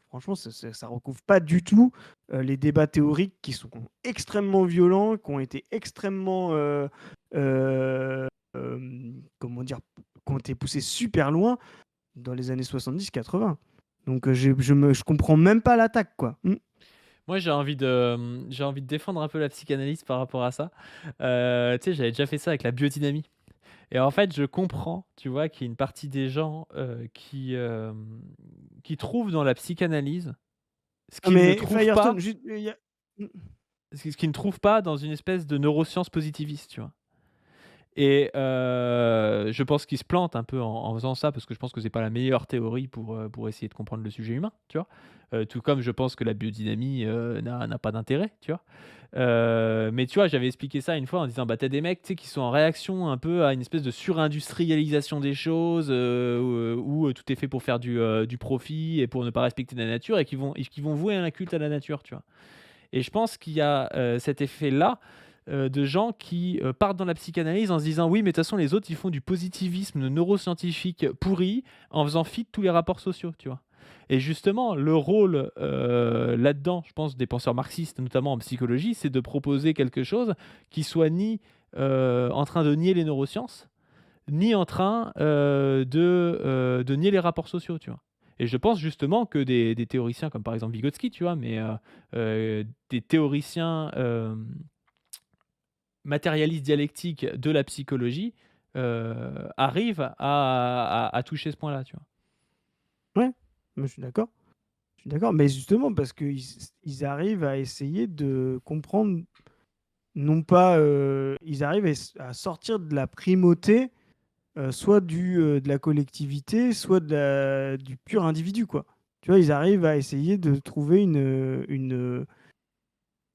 franchement, ça recouvre pas du tout les débats théoriques qui sont extrêmement violents, qui ont été extrêmement, euh, comment dire, qui ont été poussés super loin dans les années 70-80. Donc je comprends même pas l'attaque, quoi. Moi, j'ai envie de défendre un peu la psychanalyse par rapport à ça. Tu sais, j'avais déjà fait ça avec la biodynamie. Et en fait, je comprends, tu vois, qu'il y a une partie des gens qui trouvent dans la psychanalyse ce Non, qu'ils ne mais trouvent pas, Firestone, juste, Mm. ce qu'ils ne trouvent pas dans une espèce de neuroscience positiviste, tu vois. Et je pense qu'il se plante un peu en faisant ça, parce que je pense que c'est pas la meilleure théorie pour essayer de comprendre le sujet humain, tu vois. Tout comme je pense que la biodynamie n'a pas d'intérêt, tu vois. Mais tu vois, j'avais expliqué ça une fois en disant, bah t'as des mecs, tu sais, qui sont en réaction un peu à une espèce de surindustrialisation des choses, où tout est fait pour faire du profit et pour ne pas respecter la nature, et qui vont vouer un culte à la nature, tu vois. Et je pense qu'il y a cet effet-là de gens qui partent dans la psychanalyse en se disant oui, mais de toute façon, les autres, ils font du positivisme neuroscientifique pourri en faisant fi de tous les rapports sociaux, tu vois. Et justement, le rôle là-dedans, je pense, des penseurs marxistes, notamment en psychologie, c'est de proposer quelque chose qui soit ni en train de nier les neurosciences, ni en train de nier les rapports sociaux, tu vois. Et je pense justement que des théoriciens comme par exemple Vygotsky, tu vois, mais des théoriciens matérialistes dialectiques de la psychologie arrivent à toucher ce point-là, tu vois. Ouais, moi, je suis d'accord. Je suis d'accord, mais justement parce qu'ils ils arrivent à essayer de comprendre, non pas, ils arrivent à sortir de la primauté, soit de la collectivité, soit du pur individu, quoi. Tu vois, ils arrivent à essayer de trouver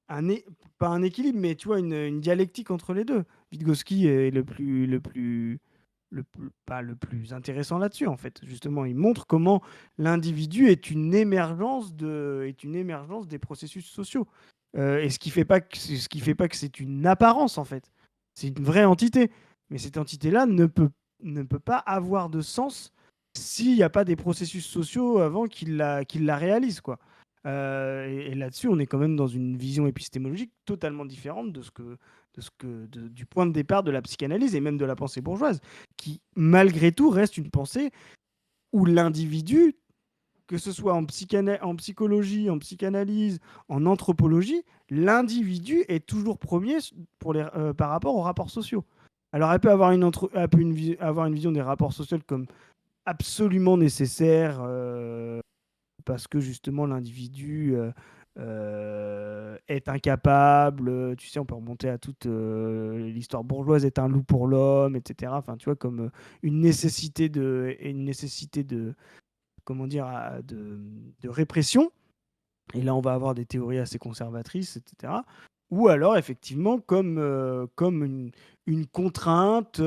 un é- pas un équilibre, mais tu vois, une dialectique entre les deux. Vygotsky est pas le plus intéressant là-dessus, en fait. Justement, il montre comment l'individu est une émergence des processus sociaux. Et ce qui fait pas que c'est une apparence, en fait. C'est une vraie entité. Mais cette entité-là ne peut pas avoir de sens s'il n'y a pas des processus sociaux avant qu'il la réalise, quoi. Et là-dessus, on est quand même dans une vision épistémologique totalement différente du point de départ de la psychanalyse et même de la pensée bourgeoise, qui malgré tout reste une pensée où l'individu, que ce soit en psychologie, en psychanalyse, en anthropologie, l'individu est toujours premier par rapport aux rapports sociaux. Alors elle peut avoir avoir une vision des rapports sociaux comme absolument nécessaire, parce que justement l'individu est incapable. Tu sais, on peut remonter à toute l'histoire bourgeoise est un loup pour l'homme, etc. Enfin, tu vois, comme une nécessité de, comment dire, de répression. Et là, on va avoir des théories assez conservatrices, etc. Ou alors, effectivement, comme une contrainte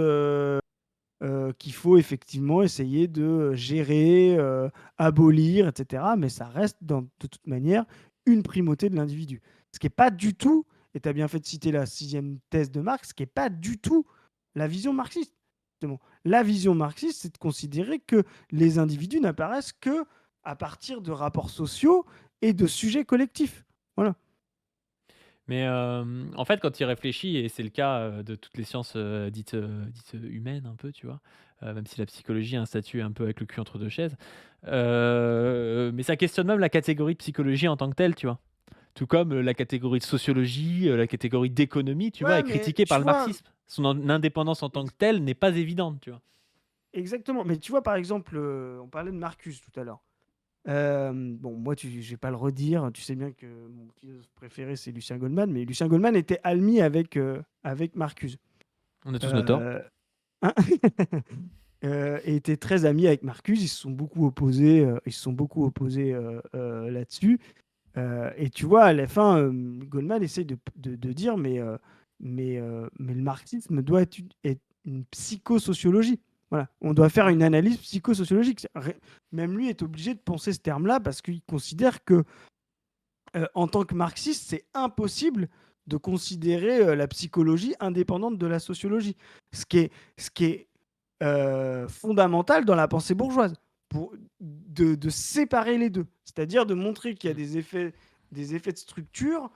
qu'il faut effectivement essayer de gérer, abolir, etc. Mais ça reste de toute manière une primauté de l'individu. Ce qui n'est pas du tout, et tu as bien fait de citer la sixième thèse de Marx, ce qui n'est pas du tout la vision marxiste. Justement. La vision marxiste, c'est de considérer que les individus n'apparaissent que à partir de rapports sociaux et de sujets collectifs. Voilà. Mais en fait, quand il réfléchit, et c'est le cas de toutes les sciences dites humaines, un peu, tu vois, même si la psychologie a un statut un peu avec le cul entre deux chaises, mais ça questionne même la catégorie de psychologie en tant que telle, tu vois. Tout comme la catégorie de sociologie, la catégorie d'économie, tu vois, Ouais, est mais critiquée par tu le vois, marxisme. Indépendance en tant que telle n'est pas évidente, tu vois. exactement. Mais tu vois, par exemple, on parlait de Marcus tout à l'heure. Bon, moi, je vais pas le redire. Tu sais bien que mon philosophe préféré, c'est Lucien Goldman. Mais Lucien Goldman était ami avec Marcuse. On a tous nos torts. Euh, hein et était très ami avec Marcuse. Ils se sont beaucoup opposés là-dessus. Et tu vois, à la fin, Goldman essaye de dire, mais le marxisme doit être une psychosociologie. Voilà. On doit faire une analyse psychosociologique. Même lui est obligé de penser ce terme-là parce qu'il considère que, en tant que marxiste, c'est impossible de considérer la psychologie indépendante de la sociologie. Ce qui est fondamentale dans la pensée bourgeoise, de séparer les deux. C'est-à-dire de montrer qu'il y a des effets de structure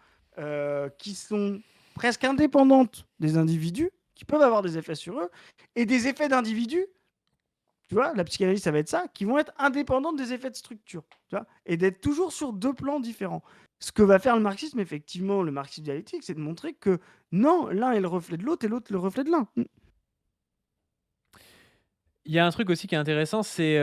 qui sont presque indépendantes des individus, qui peuvent avoir des effets sur eux, et des effets d'individus, tu vois, la psychanalyse, ça va être ça, qui vont être indépendantes des effets de structure, tu vois, et d'être toujours sur deux plans différents. Ce que va faire le marxisme, effectivement, le marxisme dialectique, c'est de montrer que non, l'un est le reflet de l'autre et l'autre le reflet de l'un. Il y a un truc aussi qui est intéressant, c'est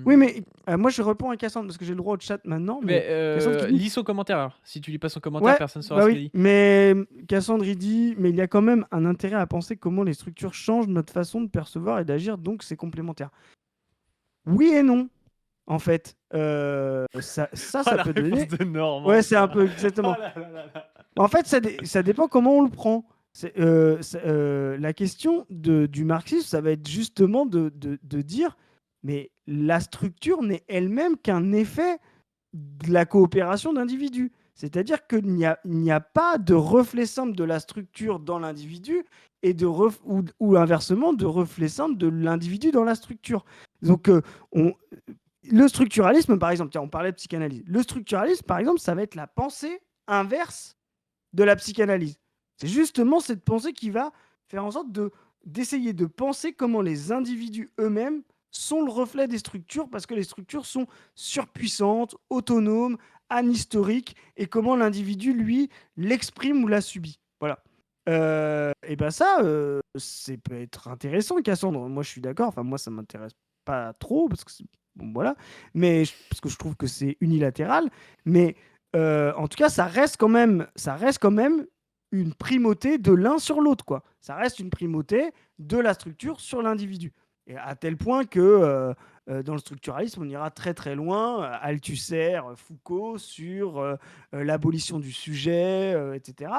Oui, mais moi je réponds à Cassandre parce que j'ai le droit au chat maintenant. Mais Cassandre qui dit lis son commentaire. Alors. Si tu lis pas son commentaire, personne ne saura bah ce oui, qu'il dit. mais Cassandre il dit, mais il y a quand même un intérêt à penser comment les structures changent notre façon de percevoir et d'agir, donc c'est complémentaire. Oui et non, en fait. Ça peut donner. De Normand, ouais, c'est un peu exactement. En fait, ça dépend comment on le prend. La question du marxisme, ça va être justement de dire, mais la structure n'est elle-même qu'un effet de la coopération d'individus. C'est-à-dire qu'il n'y a pas de reflet simple de la structure dans l'individu et ou inversement de reflet simple de l'individu dans la structure. Donc, le structuralisme, par exemple, tiens, on parlait de psychanalyse. Le structuralisme, par exemple, ça va être la pensée inverse de la psychanalyse. C'est justement cette pensée qui va faire en sorte d'essayer de penser comment les individus eux-mêmes sont le reflet des structures, parce que les structures sont surpuissantes, autonomes, anhistoriques, et comment l'individu, lui, l'exprime ou la subit. Voilà. Et ben ça, c'est peut être intéressant, Cassandre. Moi, je suis d'accord. Enfin, moi, ça m'intéresse pas trop, parce que bon, voilà. Parce que je trouve que c'est unilatéral. Mais en tout cas, ça reste quand même une primauté de l'un sur l'autre, quoi. Ça reste une primauté de la structure sur l'individu. Et à tel point que dans le structuralisme, on ira très très loin, Althusser, Foucault, sur l'abolition du sujet, etc.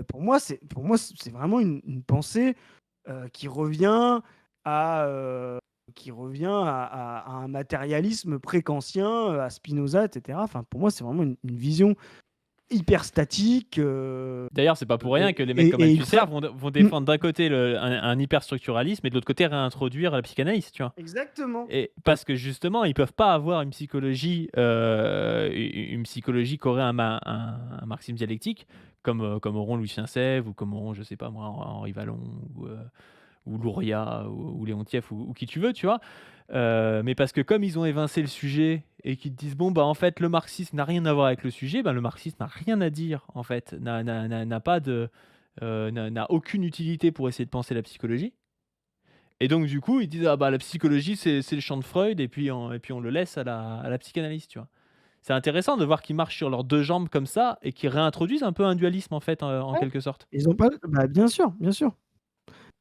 Pour moi, c'est vraiment une pensée qui revient à un matérialisme pré-kantien, à Spinoza, etc. Enfin, pour moi, c'est vraiment une vision hyper statique. D'ailleurs, c'est pas pour rien que les mecs comme et Althusser vont défendre d'un côté un hyperstructuralisme et de l'autre côté réintroduire la psychanalyse, tu vois. Exactement. Et parce que justement, ils peuvent pas avoir une psychologie qu'aurait un marxisme dialectique, comme auront Lucien Sèvres ou comme auront, je sais pas moi, Henri Vallon ou Louria ou Léontieff ou qui tu veux, tu vois. Mais parce que comme ils ont évincé le sujet et qu'ils te disent bon bah en fait le marxisme n'a rien à voir avec le sujet, bah, le marxisme n'a rien à dire en fait, n'a pas de n'a aucune utilité pour essayer de penser la psychologie. Et donc du coup ils disent ah bah la psychologie c'est le champ de Freud et puis on le laisse à la psychanalyse, tu vois. C'est intéressant de voir qu'ils marchent sur leurs deux jambes comme ça et qu'ils réintroduisent un peu un dualisme en fait en Ouais. quelque sorte. Ils ont pas. Bah, bien sûr, bien sûr.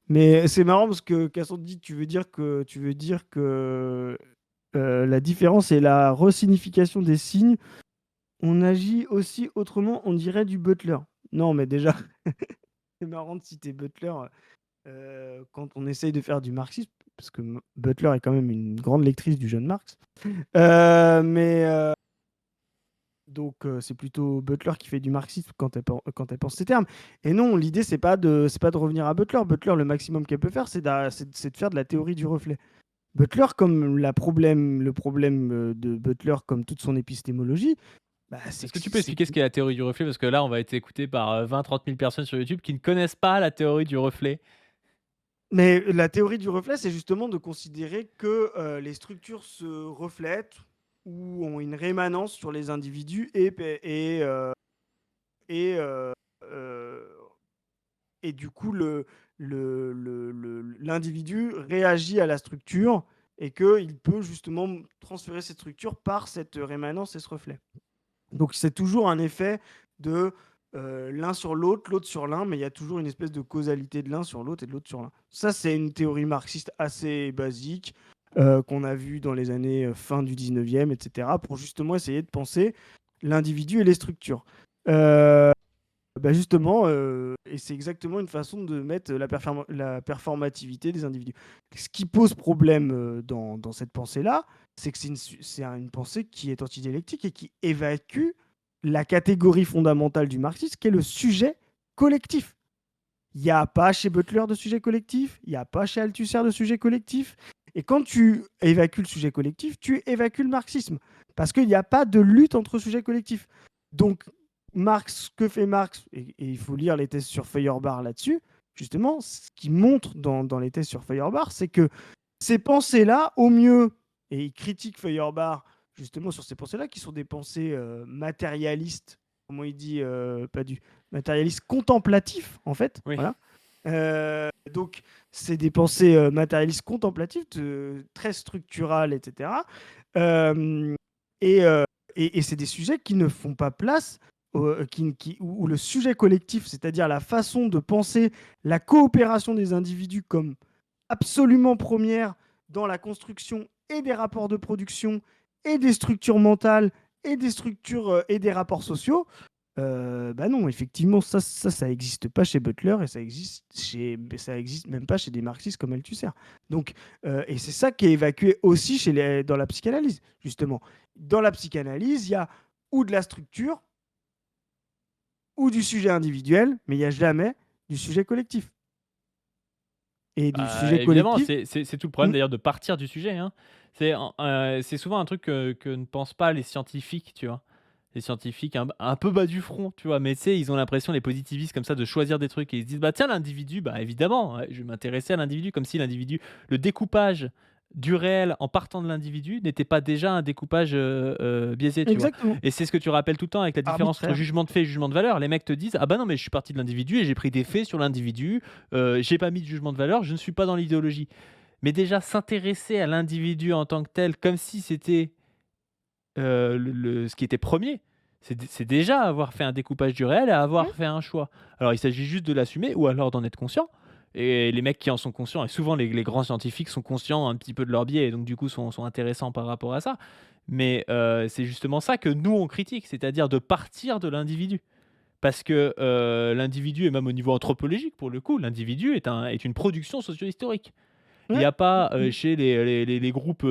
Mais c'est marrant parce que Cassandre dit, tu veux dire que la différence est la resignification des signes. On agit aussi autrement, on dirait du Butler. Non, mais déjà, c'est marrant de citer Butler quand on essaye de faire du marxisme, parce que Butler est quand même une grande lectrice du jeune Marx. Donc, c'est plutôt Butler qui fait du marxisme quand elle pense ces termes. Et non, l'idée, c'est pas de revenir à Butler. Butler, le maximum qu'elle peut faire, c'est de faire de la théorie du reflet. Butler, comme le problème de Butler, comme toute son épistémologie, bah, Est-ce que tu peux expliquer ce qu'est la théorie du reflet? Parce que là, on va être écouté par 20-30 000 personnes sur YouTube qui ne connaissent pas la théorie du reflet. Mais la théorie du reflet, c'est justement de considérer que les structures se reflètent ou ont une rémanence sur les individus et du coup, l'individu réagit à la structure et qu'il peut justement transférer cette structure par cette rémanence et ce reflet. Donc, c'est toujours un effet de l'un sur l'autre, l'autre sur l'un, mais il y a toujours une espèce de causalité de l'un sur l'autre et de l'autre sur l'un. Ça, c'est une théorie marxiste assez basique qu'on a vue dans les années fin du 19e, etc., pour justement essayer de penser l'individu et les structures. Bah justement, et c'est exactement une façon de mettre la performativité des individus. Ce qui pose problème dans cette pensée-là, c'est que c'est une pensée qui est antidialectique et qui évacue la catégorie fondamentale du marxisme, qui est le sujet collectif. Il n'y a pas chez Butler de sujet collectif, il n'y a pas chez Althusser de sujet collectif. Et quand tu évacues le sujet collectif, tu évacues le marxisme. Parce qu'il n'y a pas de lutte entre sujets collectifs. Donc, Marx, que fait Marx, et il faut lire les thèses sur Feuerbach là-dessus, justement, ce qui montre dans les thèses sur Feuerbach, c'est que ces pensées-là, au mieux, et il critique Feuerbach justement sur ces pensées-là, qui sont des pensées matérialistes, comment il dit, pas du matérialiste contemplatif, en fait. Oui. Voilà. Donc, c'est des pensées matérialistes contemplatives, très structurales, etc. Euh, et, euh, et c'est des sujets qui ne font pas place, où le sujet collectif, c'est-à-dire la façon de penser la coopération des individus comme absolument première dans la construction et des rapports de production et des structures mentales et des structures et des rapports sociaux, bah non, effectivement, ça existe pas chez Butler et ça existe même pas chez des marxistes comme Althusser. Donc, et c'est ça qui est évacué aussi dans la psychanalyse, justement. Dans la psychanalyse, il y a ou de la structure ou du sujet individuel, mais il n'y a jamais du sujet collectif. Et du sujet Évidemment, collectif. c'est tout le problème d'ailleurs de partir du sujet, hein. C'est souvent un truc que ne pensent pas les scientifiques, tu vois? Les scientifiques un peu bas du front, tu vois? Mais tu sais, ils ont l'impression, les positivistes comme ça, de choisir des trucs et ils se disent: «Bah tiens, l'individu, bah évidemment, ouais, je vais m'intéresser à l'individu», comme si l'individu le découpage du réel en partant de l'individu n'était pas déjà un découpage, biaisé, tu vois? Exactement. Et c'est ce que tu rappelles tout le temps avec la différence entre Arbitraire. jugement de fait et jugement de valeur. Les mecs te disent: «Ah bah non, mais je suis parti de l'individu et j'ai pris des faits sur l'individu, j'ai pas mis de jugement de valeur, je ne suis pas dans l'idéologie». Mais déjà s'intéresser à l'individu en tant que tel, comme si c'était, ce qui était premier, c'est déjà avoir fait un découpage du réel et Mmh. avoir fait un choix. Alors il s'agit juste de l'assumer ou alors d'en être conscient, et les mecs qui en sont conscients, et souvent les grands scientifiques sont conscients un petit peu de leur biais et donc du coup sont intéressants par rapport à ça. Mais c'est justement ça que nous on critique, c'est-à-dire de partir de l'individu. Parce que, l'individu, et même au niveau anthropologique pour le coup, l'individu est une production socio-historique. Il n'y Ouais. a pas, Mmh. chez les groupes,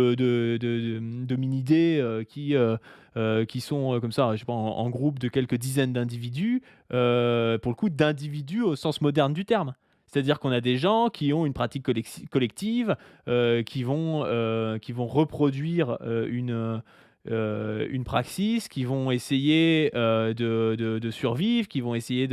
d'hominidés, qui sont, comme ça, je sais pas, en groupe de quelques dizaines d'individus, pour le coup, d'individus au sens moderne du terme. C'est-à-dire qu'on a des gens qui ont une pratique collective, qui vont reproduire, une praxis, qui vont essayer, de survivre, qui vont essayer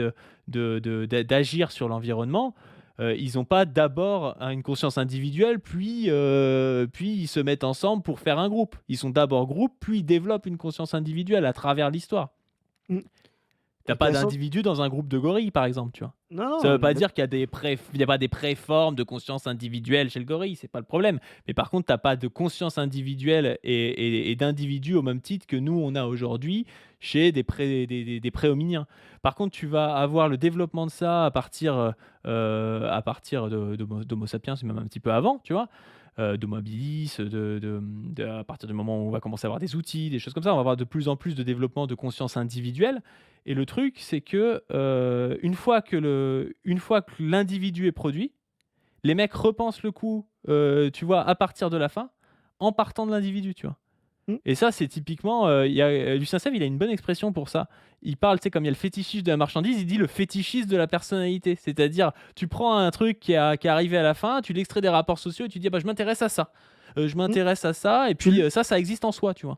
d'agir sur l'environnement. Ils n'ont pas d'abord une conscience individuelle, puis ils se mettent ensemble pour faire un groupe. Ils sont d'abord groupe, puis ils développent une conscience individuelle à travers l'histoire. Mmh. T'as Et pas cassant. d'individu dans un groupe de gorilles, par exemple, tu vois? Non, Ça non, veut on est pas d'accord. dire il y a pas des préformes de conscience individuelle chez le gorille, c'est pas le problème. Mais par contre, t'as pas de conscience individuelle et d'individu au même titre que nous, on a aujourd'hui chez des préhominiens. Par contre, tu vas avoir le développement de ça à partir d'Homo sapiens, et même un petit peu avant, tu vois? D'Homo habilis, à partir du moment où on va commencer à avoir des outils, des choses comme ça, on va avoir de plus en plus de développement de conscience individuelle. Et le truc, c'est que, une fois que l'individu est produit, les mecs repensent le coup, tu vois, à partir de la fin, en partant de l'individu, tu vois? Mmh. Et ça, c'est typiquement, Lucien Sèvres, il a une bonne expression pour ça. Il parle, tu sais, comme il y a le fétichisme de la marchandise, il dit le fétichisme de la personnalité. C'est-à-dire, tu prends un truc qui est arrivé à la fin, tu l'extrais des rapports sociaux et tu dis: «Ah bah, je m'intéresse à ça. Je Mmh. m'intéresse à ça», et Tu puis, l ça existe en soi, tu vois?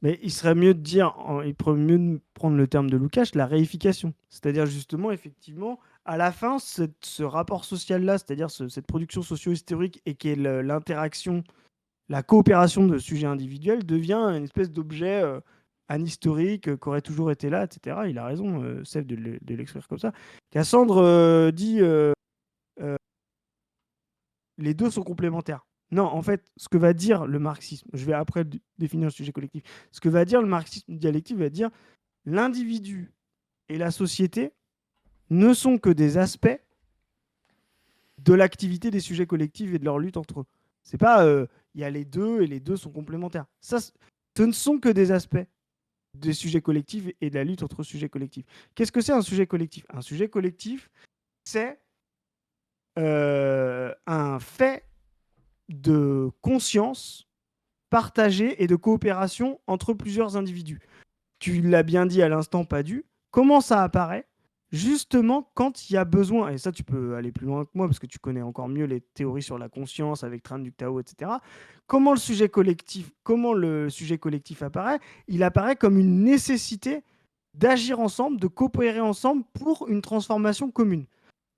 Mais il serait mieux de dire, il pourrait mieux de prendre le terme de Lukács, la réification. C'est-à-dire justement, effectivement, à la fin, ce rapport social-là, c'est-à-dire cette production socio-historique et qui est l'interaction, la coopération de sujets individuels, devient une espèce d'objet anhistorique qui aurait toujours été là, etc. Il a raison, Sèvres, de l'exprimer comme ça. Cassandre dit les deux sont complémentaires. Non, en fait, ce que va dire le marxisme, je vais après définir le sujet collectif, ce que va dire le marxisme dialectique va dire l'individu et la société ne sont que des aspects de l'activité des sujets collectifs et de leur lutte entre eux. C'est pas il y a les deux et les deux sont complémentaires. Ça, ce ne sont que des aspects des sujets collectifs et de la lutte entre sujets collectifs. Qu'est-ce que c'est un sujet collectif? Un sujet collectif, c'est un fait de conscience partagée et de coopération entre plusieurs individus. Tu l'as bien dit à l'instant, pas dû. Comment ça apparaît? justement quand il y a besoin, et ça tu peux aller plus loin que moi parce que tu connais encore mieux les théories sur la conscience avec Tran du Tao, etc. Comment le sujet collectif apparaît? Il apparaît comme une nécessité d'agir ensemble, de coopérer ensemble pour une transformation commune.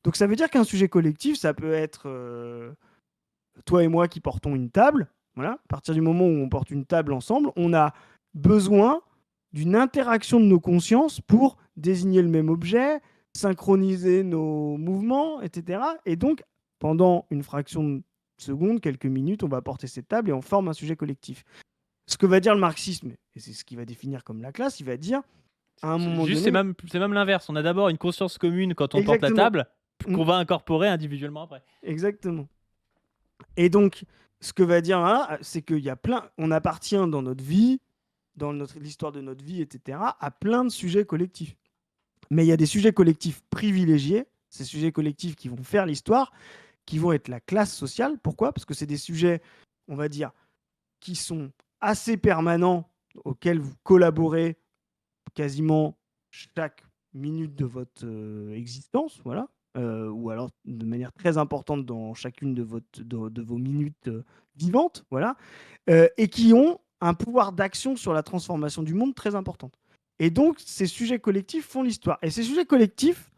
Donc ça veut dire qu'un sujet collectif, ça peut être toi et moi qui portons une table. Voilà. À partir du moment où on porte une table ensemble, on a besoin d'une interaction de nos consciences pour désigner le même objet, synchroniser nos mouvements, etc. Et donc, pendant une fraction de seconde, quelques minutes, on va porter cette table et on forme un sujet collectif. Ce que va dire le marxisme, et c'est ce qu'il va définir comme la classe, il va dire, à un moment Juste, donné... c'est même l'inverse. On a d'abord une conscience commune quand on porte la Exactement. table, qu'on va incorporer individuellement après. Exactement. Et donc, ce que va dire là, c'est qu'il y a on appartient dans notre vie, dans l'histoire de notre vie, etc., à plein de sujets collectifs. Mais il y a des sujets collectifs privilégiés, ces sujets collectifs qui vont faire l'histoire, qui vont être la classe sociale. Pourquoi? Parce que c'est des sujets, on va dire, qui sont assez permanents, auxquels vous collaborez quasiment chaque minute de votre existence, voilà. Ou alors de manière très importante dans chacune de vos minutes vivantes, voilà. Et qui ont un pouvoir d'action sur la transformation du monde très importante. Et donc, ces sujets collectifs font l'histoire. Et ces sujets collectifs,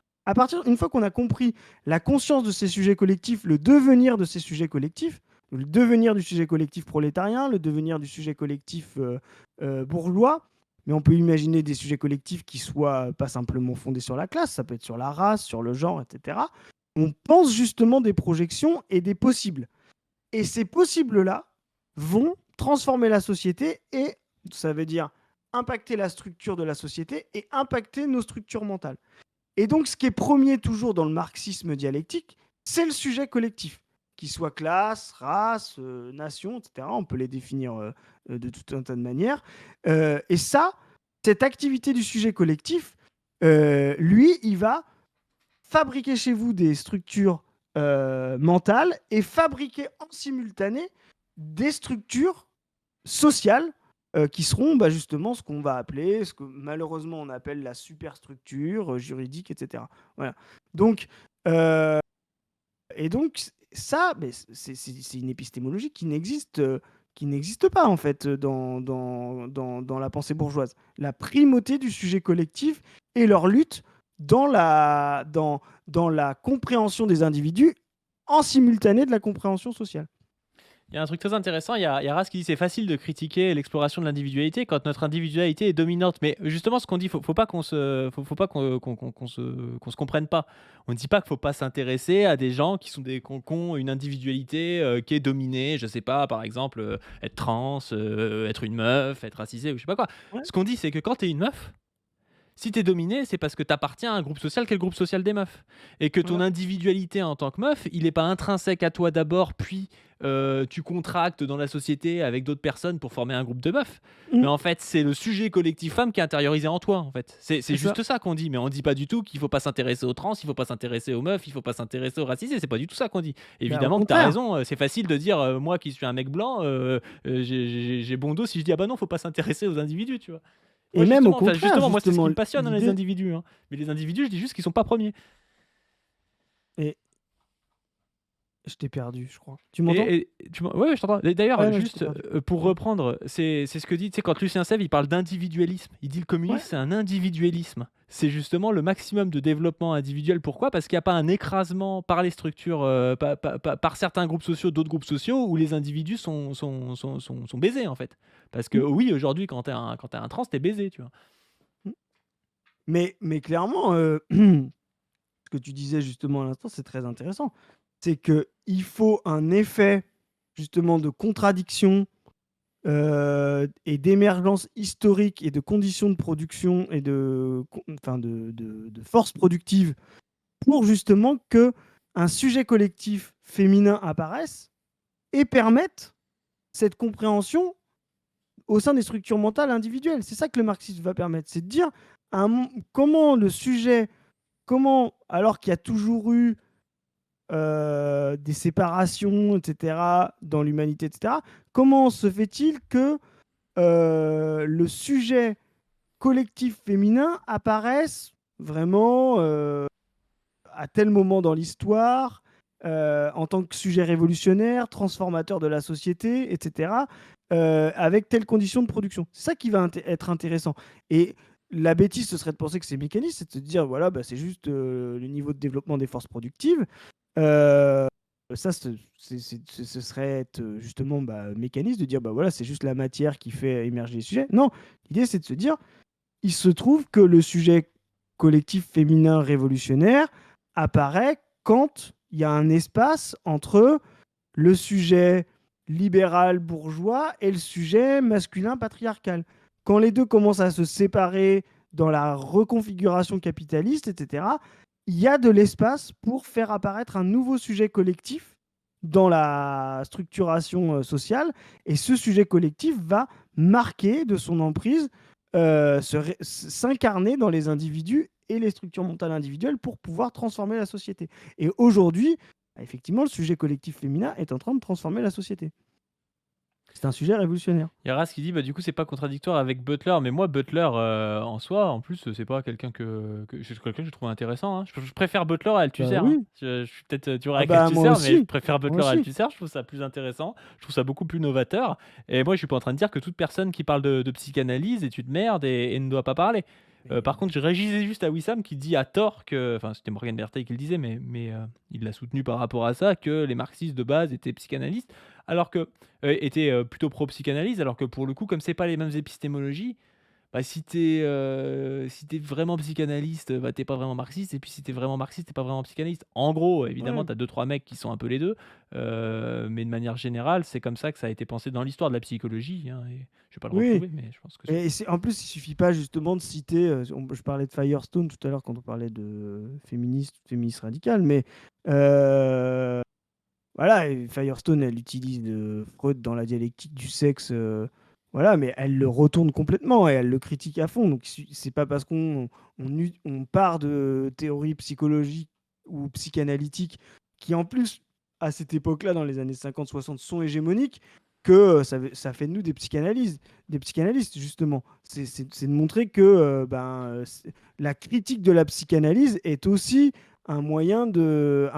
une fois qu'on a compris la conscience de ces sujets collectifs, le devenir de ces sujets collectifs, le devenir du sujet collectif prolétarien, le devenir du sujet collectif bourgeois, mais on peut imaginer des sujets collectifs qui soient pas simplement fondés sur la classe, ça peut être sur la race, sur le genre, etc. On pense justement des projections et des possibles. Et ces possibles-là vont transformer la société et ça veut dire impacter la structure de la société et impacter nos structures mentales. Et donc, ce qui est premier toujours dans le marxisme dialectique, c'est le sujet collectif, qu'il soit classe, race, nation, etc. On peut les définir de tout un tas de manières. Et ça, cette activité du sujet collectif, lui, il va fabriquer chez vous des structures mentales et fabriquer en simultané des structures sociales qui seront justement ce qu'on va appeler, ce que malheureusement on appelle la superstructure juridique, etc. Voilà. Donc, et donc ça, c'est une épistémologie qui n'existe pas en fait dans la pensée bourgeoise. La primauté du sujet collectif et leur lutte dans la compréhension des individus en simultané de la compréhension sociale. Il y a un truc très intéressant, il y a Ras qui dit c'est facile de critiquer l'exploration de l'individualité quand notre individualité est dominante. Mais justement, ce qu'on dit, faut pas qu'on se comprenne pas. On ne dit pas qu'il faut pas s'intéresser à des gens qui ont une individualité qui est dominée, je sais pas, par exemple, être trans, être une meuf, être racisé ou je sais pas quoi. Ouais. Ce qu'on dit, c'est que quand tu es une meuf, si tu es dominé, c'est parce que tu appartiens à un groupe social qui est le groupe social des meufs. Et que ton individualité en tant que meuf, il n'est pas intrinsèque à toi d'abord, puis tu contractes dans la société avec d'autres personnes pour former un groupe de meufs. Mais en fait, c'est le sujet collectif femme qui est intériorisé en toi. En fait. C'est juste ça qu'on dit. Mais on ne dit pas du tout qu'il ne faut pas s'intéresser aux trans, il ne faut pas s'intéresser aux meufs, il ne faut pas s'intéresser aux racisés. C'est pas du tout ça qu'on dit. Évidemment que tu as raison. C'est facile de dire, moi qui suis un mec blanc, j'ai bon dos si je dis, ah bah non, il ne faut pas s'intéresser aux individus, tu vois. Et même au contraire, justement, moi, c'est ce qui me passionne dans les individus. Hein. Mais les individus, je dis juste qu'ils sont pas premiers. Et je t'ai perdu, je crois. Tu m'entends? Ouais, je t'entends. D'ailleurs, Ouais, juste pour reprendre, c'est ce que dit, tu sais, quand Lucien Sèvres, il parle d'individualisme. Il dit le communisme, c'est un individualisme. C'est justement le maximum de développement individuel. Pourquoi? Parce qu'il n'y a pas un écrasement par les structures, par certains groupes sociaux, d'autres groupes sociaux, où les individus sont baisés, en fait. Parce que oui, aujourd'hui, quand t'es un trans, t'es baisé, tu vois. Mais clairement, ce que tu disais justement à l'instant, c'est très intéressant. C'est qu'il faut un effet justement de contradiction et d'émergence historique et de conditions de production et de force productive pour justement que un sujet collectif féminin apparaisse et permette cette compréhension au sein des structures mentales individuelles. C'est ça que le marxisme va permettre, c'est de dire comment le sujet, alors qu'il y a toujours eu des séparations, etc., dans l'humanité, etc., comment se fait-il que le sujet collectif féminin apparaisse vraiment à tel moment dans l'histoire, en tant que sujet révolutionnaire, transformateur de la société, etc., avec telle condition de production. C'est ça qui va être intéressant. Et la bêtise, ce serait de penser que c'est mécaniste, c'est de se dire, voilà, bah, c'est juste le niveau de développement des forces productives. Euh, Ça, ce serait être justement mécaniste, de dire, bah voilà, c'est juste la matière qui fait émerger les sujets. Non, l'idée, c'est de se dire, il se trouve que le sujet collectif féminin révolutionnaire apparaît quand il y a un espace entre le sujet libéral bourgeois et le sujet masculin patriarcal. Quand les deux commencent à se séparer dans la reconfiguration capitaliste, etc., il y a de l'espace pour faire apparaître un nouveau sujet collectif dans la structuration sociale. Et ce sujet collectif va marquer de son emprise, s'incarner dans les individus et les structures mentales individuelles pour pouvoir transformer la société. Et aujourd'hui, effectivement, le sujet collectif féminin est en train de transformer la société. C'est un sujet révolutionnaire. Il y a Ras qui dit bah du coup c'est pas contradictoire avec Butler, mais moi Butler en soi en plus c'est pas quelqu'un que je trouve intéressant, hein. Je préfère Butler à Althusser, hein. Oui. Je suis peut-être dur Ah avec bah, Althusser, moi mais je aussi. préfère Butler Moi à aussi. Althusser, je trouve ça plus intéressant, je trouve ça beaucoup plus novateur. Et moi je suis pas en train de dire que toute personne qui parle de psychanalyse est une merde et ne doit pas parler. Par contre, je réagissais juste à Wissam qui dit à tort que, enfin c'était Morgan Berthay qui le disait, mais il l'a soutenu par rapport à ça, que les marxistes de base étaient psychanalystes, alors que étaient plutôt pro-psychanalyse, alors que pour le coup, comme c'est pas les mêmes épistémologies, bah, si t'es vraiment psychanalyste, bah, t'es pas vraiment marxiste, et puis si t'es vraiment marxiste, t'es pas vraiment psychanalyste. En gros, évidemment, Ouais. t'as 2-3 mecs qui sont un peu les deux, mais de manière générale, c'est comme ça que ça a été pensé dans l'histoire de la psychologie, hein, et je vais pas le Oui. retrouver, mais je pense que c'est... En plus, il suffit pas justement de citer. Je parlais de Firestone tout à l'heure quand on parlait de féministe radical, mais voilà, et Firestone, elle utilise Freud dans la dialectique du sexe, voilà, mais elle le retourne complètement et elle le critique à fond. Donc, c'est pas parce on part de théories psychologiques ou psychanalytiques qui, en plus, à cette époque-là, dans les années 50-60, sont hégémoniques, que ça fait de nous des psychanalystes, justement. C'est de montrer que la critique de la psychanalyse est aussi un moyen de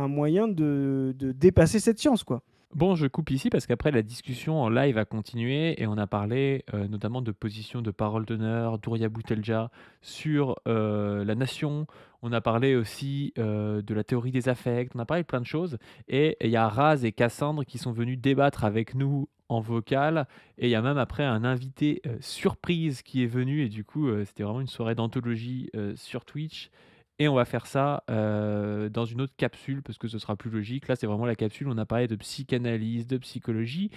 dépasser cette science, quoi. Bon, je coupe ici parce qu'après la discussion en live a continué et on a parlé notamment de position de parole d'honneur d'Ouria Boutelja sur la nation. On a parlé aussi de la théorie des affects. On a parlé de plein de choses. Et il y a Raz et Cassandre qui sont venus débattre avec nous en vocal. Et il y a même après un invité surprise qui est venu. Et du coup, c'était vraiment une soirée d'anthologie sur Twitch. Et on va faire ça dans une autre capsule parce que ce sera plus logique. Là, c'est vraiment la capsule où on a parlé de psychanalyse, de psychologie.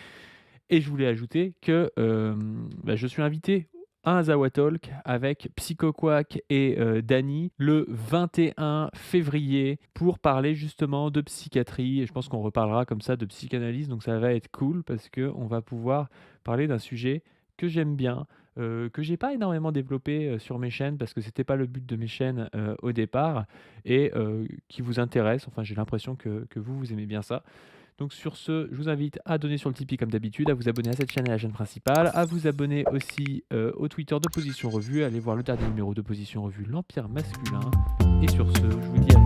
Et je voulais ajouter que je suis invité à un Zawa Talk avec PsychoQuack et Dany le 21 février pour parler justement de psychiatrie. Et je pense qu'on reparlera comme ça de psychanalyse. Donc ça va être cool parce qu'on va pouvoir parler d'un sujet que j'aime bien, que j'ai pas énormément développé sur mes chaînes parce que c'était pas le but de mes chaînes au départ et qui vous intéresse. Enfin, j'ai l'impression que vous aimez bien ça. Donc sur ce, je vous invite à donner sur le Tipeee comme d'habitude, à vous abonner à cette chaîne et à la chaîne principale, à vous abonner aussi au Twitter de Position Revue, à aller voir le dernier numéro de Position Revue, l'Empire masculin. Et sur ce, je vous dis à